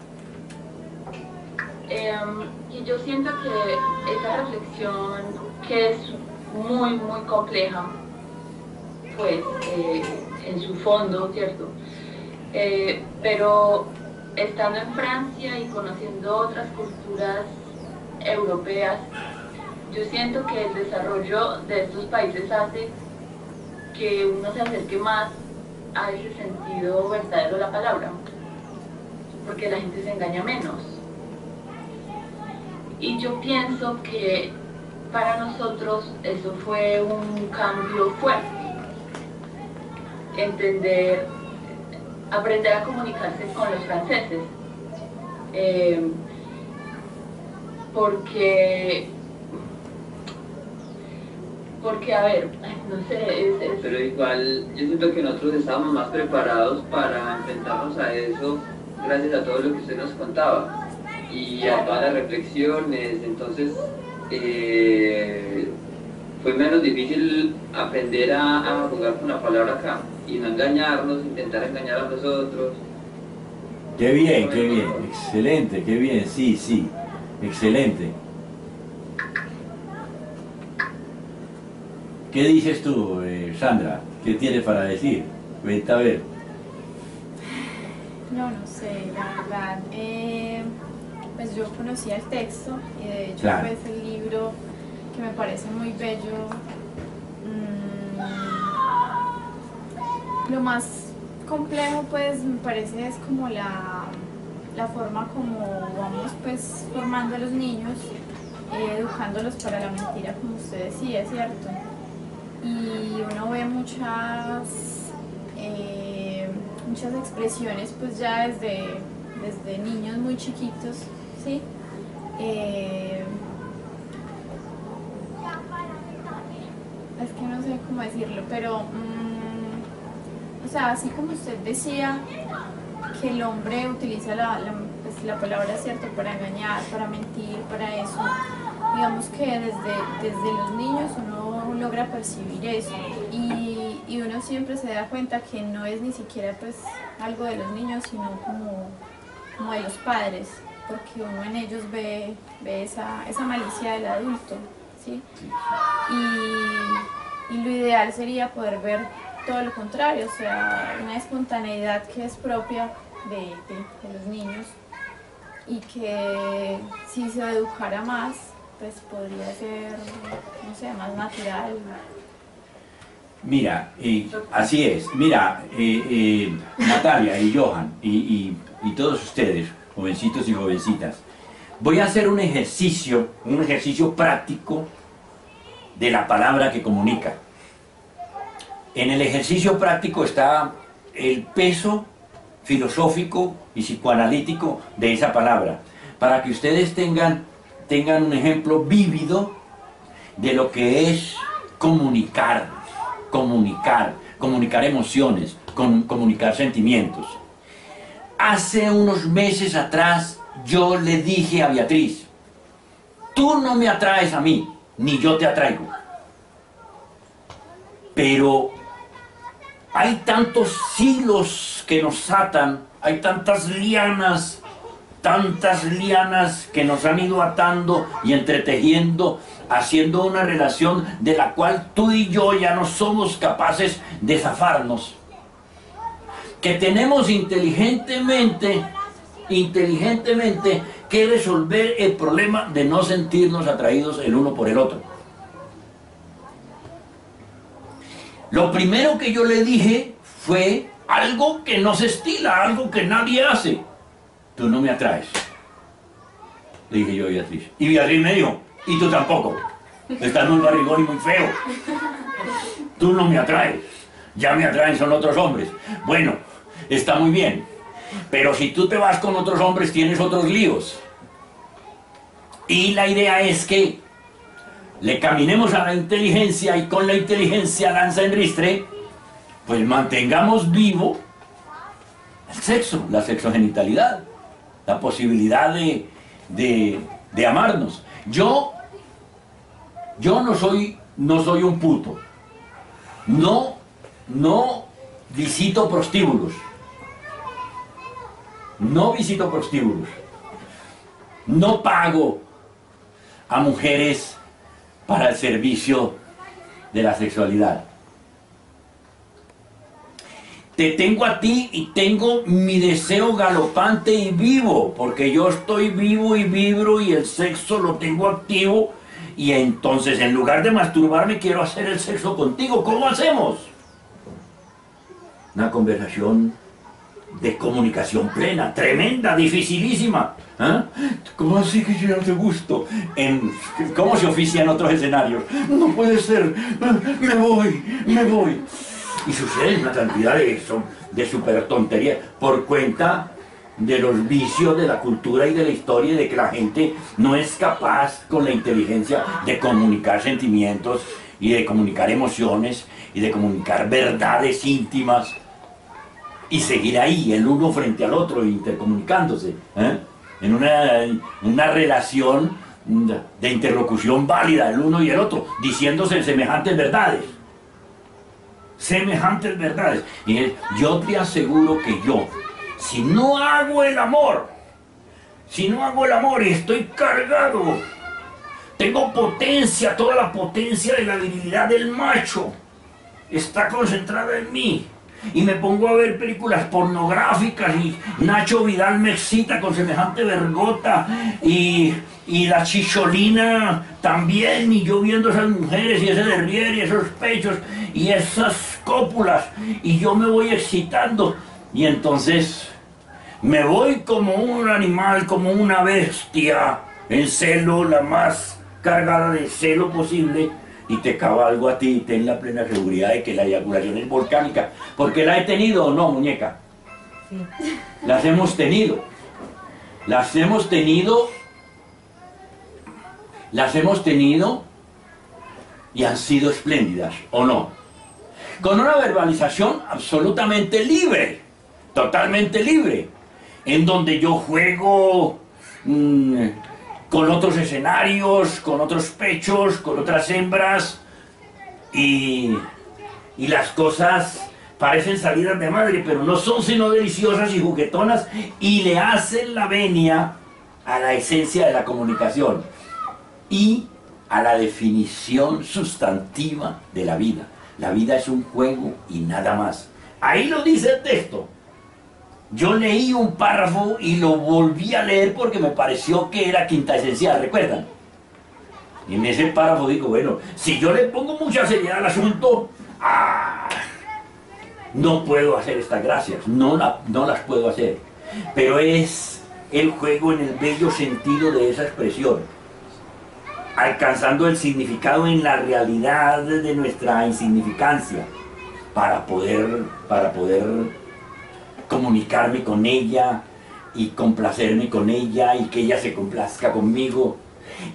Y yo siento que esa reflexión, que es muy, muy compleja, pues en su fondo, ¿cierto? Pero estando en Francia y conociendo otras culturas europeas, yo siento que el desarrollo de estos países hace que uno se acerque más a ese sentido verdadero de la palabra, porque la gente se engaña menos. Y yo pienso que para nosotros eso fue un cambio fuerte, aprender a comunicarse con los franceses, porque a ver, no sé, Pero igual, yo siento que nosotros estábamos más preparados para enfrentarnos a eso gracias a todo lo que usted nos contaba y a todas las reflexiones. Entonces fue menos difícil aprender a jugar con la palabra acá y no engañarnos, intentar engañar a los otros. Qué bien, excelente, qué bien, sí, sí, excelente. ¿Qué dices tú, Sandra? ¿Qué tienes para decir? Cuenta a ver. No sé, la verdad. Pues yo conocía el texto y de hecho Claro. pues el libro que me parece muy bello. Lo más complejo pues me parece es como la forma como vamos pues formando a los niños, educándolos para la mentira, como usted decía, ¿cierto? Y uno ve muchas expresiones pues ya desde niños muy chiquitos, ¿sí? Es que no sé cómo decirlo, pero o sea, así como usted decía que el hombre utiliza pues, la palabra cierta para engañar, para mentir, para eso, digamos que desde los niños uno logra percibir eso y uno siempre se da cuenta que no es ni siquiera pues algo de los niños, sino como de los padres, porque uno en ellos ve esa malicia del adulto, ¿sí? Y lo ideal sería poder ver todo lo contrario, o sea, una espontaneidad que es propia de los niños y que si se educara más, pues podría ser, no sé, más natural. Mira, así es. Mira, Natalia y Johan y todos ustedes, jovencitos y jovencitas, voy a hacer un ejercicio práctico de la palabra que comunica. En el ejercicio práctico está el peso filosófico y psicoanalítico de esa palabra, para que ustedes tengan un ejemplo vívido de lo que es comunicar emociones, comunicar sentimientos. Hace unos meses atrás yo le dije a Beatriz: tú no me atraes a mí, ni yo te atraigo. Pero hay tantos hilos que nos atan, hay tantas lianas que nos han ido atando y entretejiendo, haciendo una relación de la cual tú y yo ya no somos capaces de zafarnos, que tenemos inteligentemente que resolver el problema de no sentirnos atraídos el uno por el otro. Lo primero que yo le dije fue algo que no se estila, algo que nadie hace: tú no me atraes. Le dije yo a Beatriz. Y Beatriz me dijo: y tú tampoco. Estás muy barrigón y muy feo. Tú no me atraes. Ya me atraen, son otros hombres. Bueno, está muy bien. Pero si tú te vas con otros hombres, tienes otros líos. Y la idea es que le caminemos a la inteligencia, y con la inteligencia lanza en ristre, pues mantengamos vivo el sexo, la sexogenitalidad, la posibilidad de amarnos. Yo no soy un puto. No visito prostíbulos. No visito prostíbulos. No pago a mujeres para el servicio de la sexualidad. Te tengo a ti y tengo mi deseo galopante y vivo, porque yo estoy vivo y vibro y el sexo lo tengo activo y entonces en lugar de masturbarme quiero hacer el sexo contigo. ¿Cómo hacemos? Una conversación de comunicación plena, tremenda, dificilísima. ¿Ah? ¿Cómo así que yo no te gusto? ¿Cómo se oficia en otros escenarios? No puede ser, me voy. Y sucede una cantidad de super tonterías por cuenta de los vicios de la cultura y de la historia, y de que la gente no es capaz con la inteligencia de comunicar sentimientos y de comunicar emociones y de comunicar verdades íntimas y seguir ahí el uno frente al otro intercomunicándose, en una relación de interlocución válida el uno y el otro, diciéndose semejantes verdades. Y yo te aseguro que yo, si no hago el amor y estoy cargado, tengo potencia, toda la potencia de la virilidad del macho está concentrada en mí, y me pongo a ver películas pornográficas y Nacho Vidal me excita con semejante vergota, y la chicholina también, y yo viendo esas mujeres y ese derrier y esos pechos y esas cópulas, y yo me voy excitando, y entonces me voy como un animal, como una bestia en celo, la más cargada de celo posible, y te cabalgo a ti y ten la plena seguridad de que la eyaculación es volcánica, porque la he tenido o no, muñeca. Sí. Las hemos tenido y han sido espléndidas, ¿o no? Con una verbalización absolutamente libre, totalmente libre, en donde yo juego con otros escenarios, con otros pechos, con otras hembras, y las cosas parecen salidas de madre, pero no son sino deliciosas y juguetonas, y le hacen la venia a la esencia de la comunicación y a la definición sustantiva de la vida. La vida es un juego y nada más. Ahí lo dice el texto. Yo leí un párrafo y lo volví a leer porque me pareció que era quinta esencial, ¿recuerdan? Y en ese párrafo digo, bueno, si yo le pongo mucha seriedad al asunto, no puedo hacer estas gracias, no las puedo hacer. Pero es el juego en el bello sentido de esa expresión, alcanzando el significado en la realidad de nuestra insignificancia, para poder comunicarme con ella y complacerme con ella y que ella se complazca conmigo.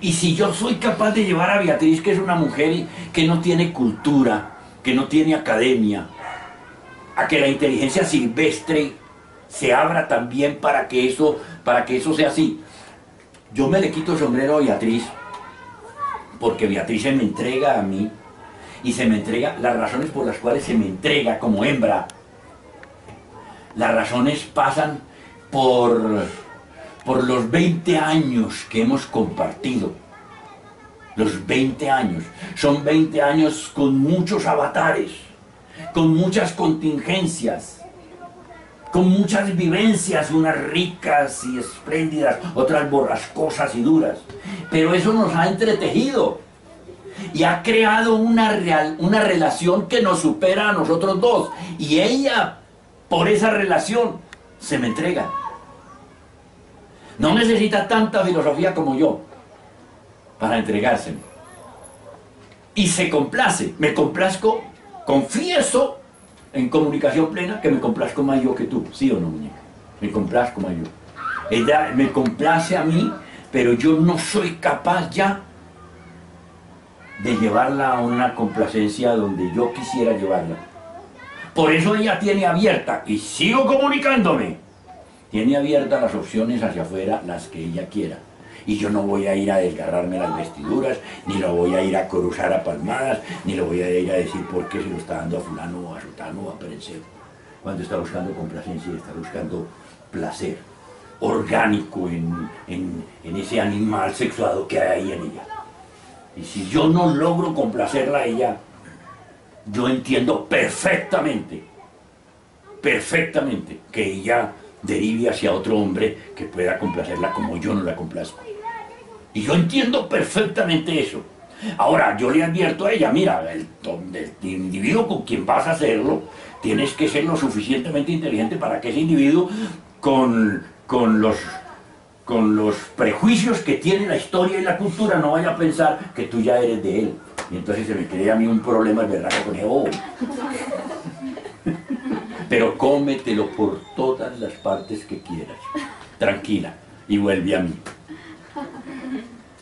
Y si yo soy capaz de llevar a Beatriz, que es una mujer que no tiene cultura, que no tiene academia, a que la inteligencia silvestre se abra también para que eso sea así, yo me le quito el sombrero a Beatriz, porque Beatriz se me entrega a mí, y se me entrega, las razones por las cuales se me entrega como hembra, las razones pasan por los 20 años que hemos compartido. Los 20 años. Son 20 años con muchos avatares, con muchas contingencias, con muchas vivencias, unas ricas y espléndidas, otras borrascosas y duras. Pero eso nos ha entretejido y ha creado una relación que nos supera a nosotros dos. Y ella, por esa relación, se me entrega. No necesita tanta filosofía como yo para entregárseme. Y se complace, me complazco, confieso en comunicación plena que me complazco más yo que tú, ¿sí o no, muñeca? Me complazco más yo. Ella me complace a mí, pero yo no soy capaz ya de llevarla a una complacencia donde yo quisiera llevarla. Por eso ella tiene abierta, y sigo comunicándome, tiene abiertas las opciones hacia afuera, las que ella quiera. Y yo no voy a ir a desgarrarme las vestiduras, ni lo voy a ir a cruzar a palmadas, ni lo voy a ir a decir por qué se lo está dando a fulano o a sotano o a perencero. Cuando está buscando complacencia, está buscando placer orgánico en ese animal sexuado que hay ahí en ella. Y si yo no logro complacerla a ella, yo entiendo perfectamente que ella derive hacia otro hombre que pueda complacerla como yo no la complazco. Y yo entiendo perfectamente eso. Ahora, yo le advierto a ella, mira, el individuo con quien vas a hacerlo, tienes que ser lo suficientemente inteligente para que ese individuo, con los prejuicios que tiene la historia y la cultura, no vaya a pensar que tú ya eres de él. Y entonces se me crea a mí un problema, es verdad, que con ego. Pero cómetelo por todas las partes que quieras, tranquila, y vuelve a mí.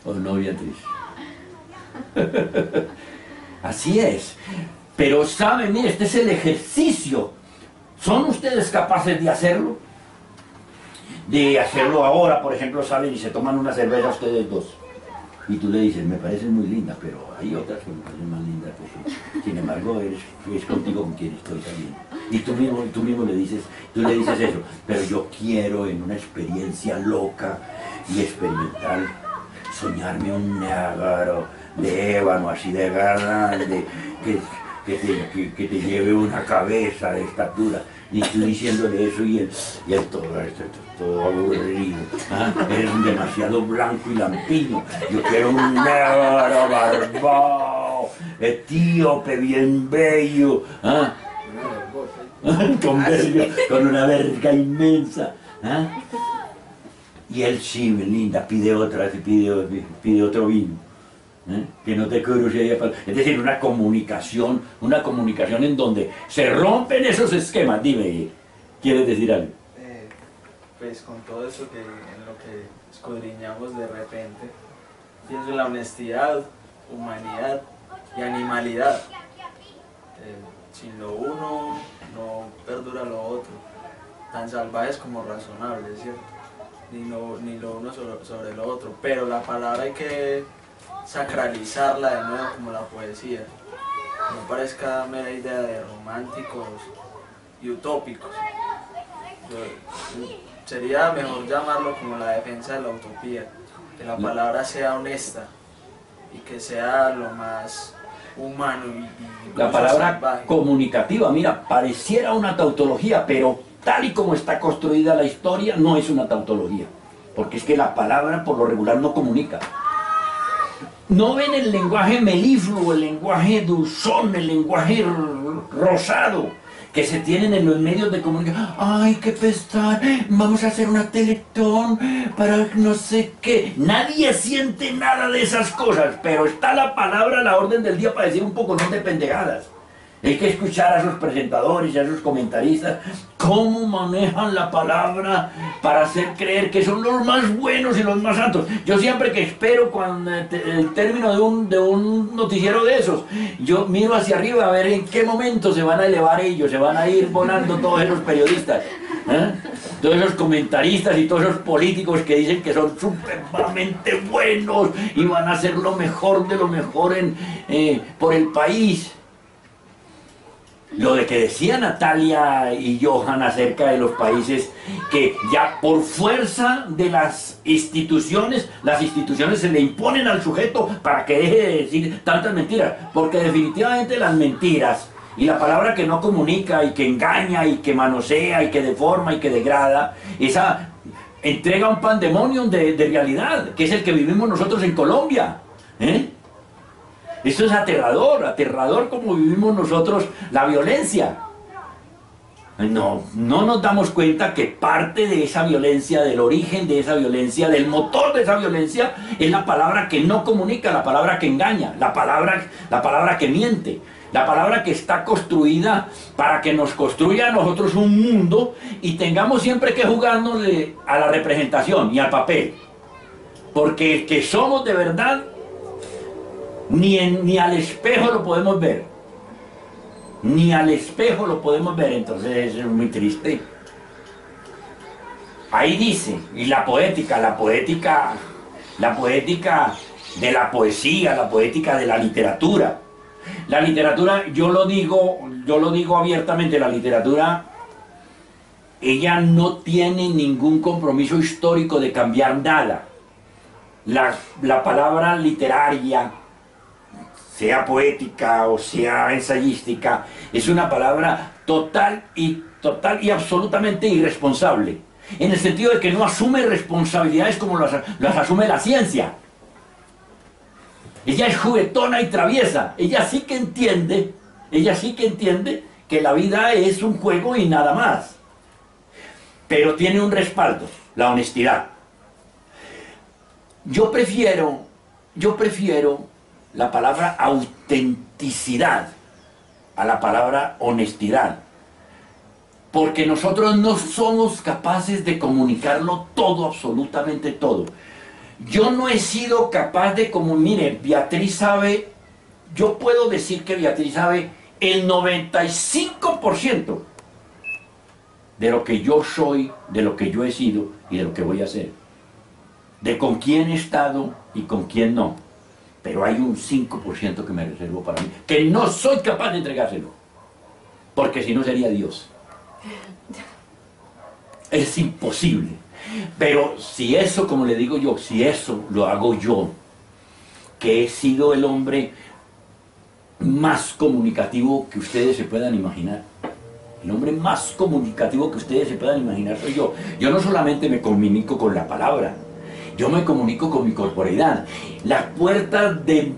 ¿O no, Beatriz? Así es. Pero saben, mire, este es el ejercicio. ¿Son ustedes capaces de hacerlo? De hacerlo ahora, por ejemplo, salen y se toman una cerveza ustedes dos. Y tú le dices, me pareces muy linda, pero hay otras que me parecen más lindas que tú. Sin embargo, es contigo con quien estoy saliendo. Y tú mismo le dices eso. Pero yo quiero, en una experiencia loca y experimental, soñarme un Niágara de ébano así de grande, que te lleve una cabeza de estatura. Y tú diciéndole eso y él todo aburrido. ¿Ah? Eres demasiado blanco y lampiño. Yo quiero un Niágara barbado, etíope, bien bello. ¿Ah? Con una verga inmensa. ¿Ah? Y él sí, linda, pide otra, pide otro vino. Que no te cruce. Es decir, una comunicación en donde se rompen esos esquemas. Dime, ¿quieres decir algo? Pues con todo eso que en lo que escudriñamos de repente, pienso en la honestidad, humanidad y animalidad. Sin lo uno no perdura lo otro, tan salvajes como razonables, ¿cierto? Ni lo uno sobre lo otro, pero la palabra hay que sacralizarla de nuevo como la poesía, no parezca mera idea de románticos y utópicos. Sería mejor llamarlo como la defensa de la utopía, que la palabra sea honesta y que sea lo más humano y la palabra salvaje. Comunicativa, mira, pareciera una tautología, pero tal y como está construida la historia, no es una tautología, porque es que la palabra por lo regular no comunica. No ven el lenguaje melifluo, el lenguaje dulzón, el lenguaje rosado que se tienen en los medios de comunicación. ¡Ay, qué pesar! Vamos a hacer una teletón para no sé qué. Nadie siente nada de esas cosas, pero está la palabra a la orden del día para decir un poco, no de pendejadas. Hay que escuchar a esos presentadores y a esos comentaristas cómo manejan la palabra para hacer creer que son los más buenos y los más santos. Yo siempre que espero cuando el término de un noticiero de esos, yo miro hacia arriba a ver en qué momento se van a elevar ellos, se van a ir volando todos esos periodistas, todos esos comentaristas y todos esos políticos que dicen que son supremamente buenos y van a hacer lo mejor de lo mejor por el país. Lo de que decía Natalia y Johan acerca de los países que ya por fuerza de las instituciones se le imponen al sujeto para que deje de decir tantas mentiras, porque definitivamente las mentiras y la palabra que no comunica y que engaña y que manosea y que deforma y que degrada, esa entrega un pandemonium de realidad, que es el que vivimos nosotros en Colombia. Esto es aterrador como vivimos nosotros la violencia. No nos damos cuenta que parte de esa violencia, del origen de esa violencia, del motor de esa violencia, es la palabra que no comunica, la palabra que engaña, la palabra que miente, la palabra que está construida para que nos construya a nosotros un mundo y tengamos siempre que jugarnosle a la representación y al papel. Porque el que somos de verdad, ni al espejo lo podemos ver. Ni al espejo lo podemos ver, entonces es muy triste. Ahí dice, y la poética de la poesía, la poética de la literatura. La literatura, yo lo digo abiertamente, la literatura, ella no tiene ningún compromiso histórico de cambiar nada. La palabra literaria, sea poética o sea ensayística, es una palabra total y absolutamente irresponsable, en el sentido de que no asume responsabilidades como las asume la ciencia. Ella es juguetona y traviesa. Ella sí que entiende que la vida es un juego y nada más. Pero tiene un respaldo, la honestidad. Yo prefiero la palabra autenticidad a la palabra honestidad. Porque nosotros no somos capaces de comunicarlo todo, absolutamente todo. Yo no he sido capaz de mire, Beatriz sabe, yo puedo decir que Beatriz sabe el 95% de lo que yo soy, de lo que yo he sido y de lo que voy a hacer. De con quién he estado y con quién no. Pero hay un 5% que me reservo para mí, que no soy capaz de entregárselo. Porque si no sería Dios. Es imposible. Pero si eso, como le digo yo, si eso lo hago yo, que he sido el hombre más comunicativo que ustedes se puedan imaginar. El hombre más comunicativo que ustedes se puedan imaginar soy yo. Yo no solamente me comunico con la palabra, yo me comunico con mi corporeidad. Las puertas de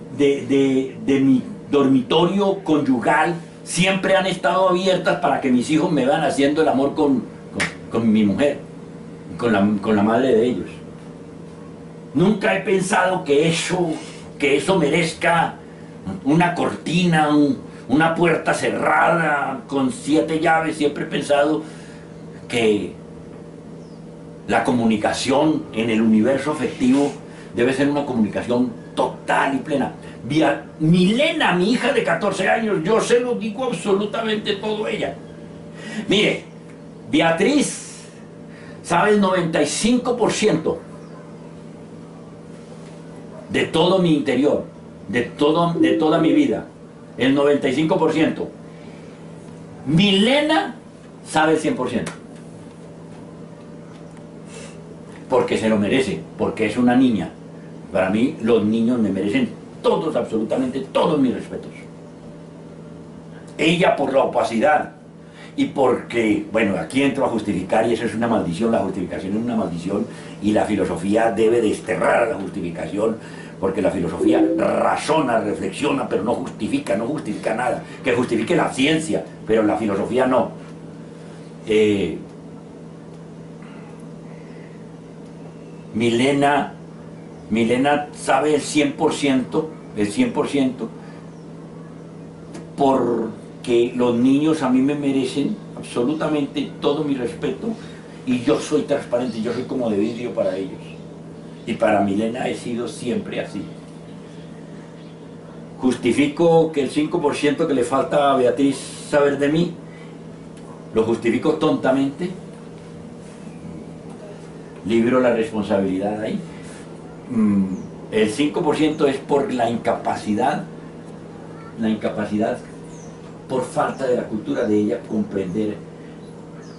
mi dormitorio conyugal siempre han estado abiertas para que mis hijos me van haciendo el amor con mi mujer, con la madre de ellos. Nunca he pensado que eso merezca una cortina, una puerta cerrada con 7 llaves. Siempre he pensado que la comunicación en el universo afectivo debe ser una comunicación total y plena. Milena, mi hija de 14 años, yo se lo digo absolutamente todo ella. Mire, Beatriz sabe el 95% de todo mi interior, de toda mi vida, el 95%. Milena sabe el 100%. Porque se lo merece, porque es una niña. Para mí los niños me merecen todos, absolutamente todos mis respetos. Ella por la opacidad y porque, bueno, aquí entro a justificar y eso es una maldición, la justificación es una maldición y la filosofía debe desterrar a la justificación, porque la filosofía razona, reflexiona, pero no justifica nada. Que justifique la ciencia, pero la filosofía no. Milena sabe el 100%, porque los niños a mí me merecen absolutamente todo mi respeto y yo soy transparente, yo soy como de vidrio para ellos. Y para Milena he sido siempre así. Justifico que el 5% que le falta a Beatriz saber de mí, lo justifico tontamente. Libro la responsabilidad ahí. El 5% es por la incapacidad por falta de la cultura de ella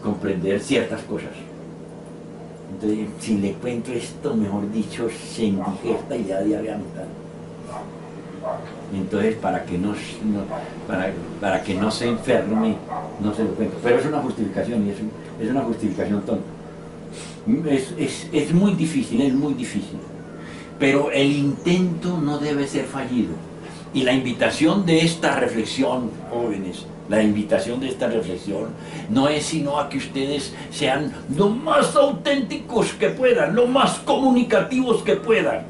comprender ciertas cosas. Entonces, si le cuento esto, mejor dicho, se indigesta y ya de mitad. Entonces, para que no se enferme, no se lo cuento. Pero es una justificación y es una justificación tonta. Es muy difícil, pero el intento no debe ser fallido. Y la invitación de esta reflexión, jóvenes, la invitación de esta reflexión no es sino a que ustedes sean lo más auténticos que puedan, lo más comunicativos que puedan,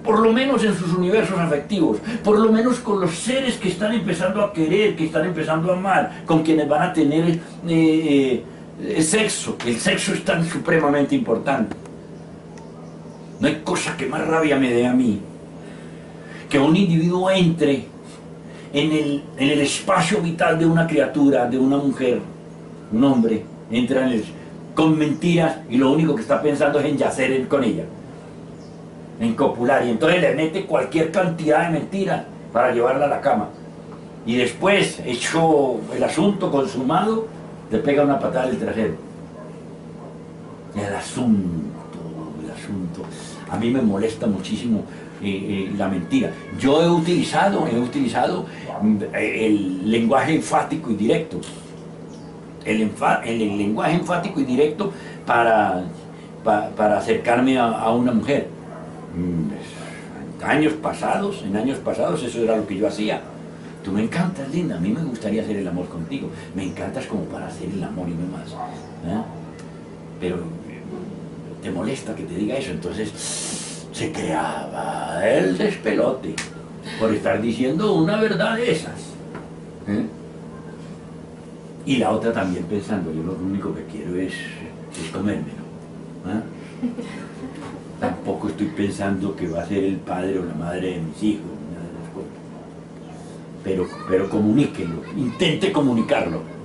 por lo menos en sus universos afectivos, por lo menos con los seres que están empezando a querer, que están empezando a amar, con quienes van a tener sexo. El sexo es tan supremamente importante. No hay cosa que más rabia me dé a mí que un individuo entre en el espacio vital de una criatura, de una mujer, un hombre, entra con mentiras y lo único que está pensando es en yacer con ella, en copular, y entonces le mete cualquier cantidad de mentiras para llevarla a la cama. Y después, hecho el asunto consumado, le pega una patada en el trasero. El asunto. A mí me molesta muchísimo la mentira. Yo he utilizado el lenguaje enfático y directo. El lenguaje enfático y directo para acercarme a una mujer. años pasados, en años pasados eso era lo que yo hacía. Tú me encantas, linda, a mí me gustaría hacer el amor contigo. Me encantas como para hacer el amor y no más. ¿Eh? Pero te molesta que te diga eso, entonces se creaba el despelote por estar diciendo una verdad de esas. ¿Eh? Y la otra también pensando, yo lo único que quiero es comérmelo. ¿Eh? Tampoco estoy pensando que va a ser el padre o la madre de mis hijos, nada de esas cosas. Pero comuníquelo, intente comunicarlo.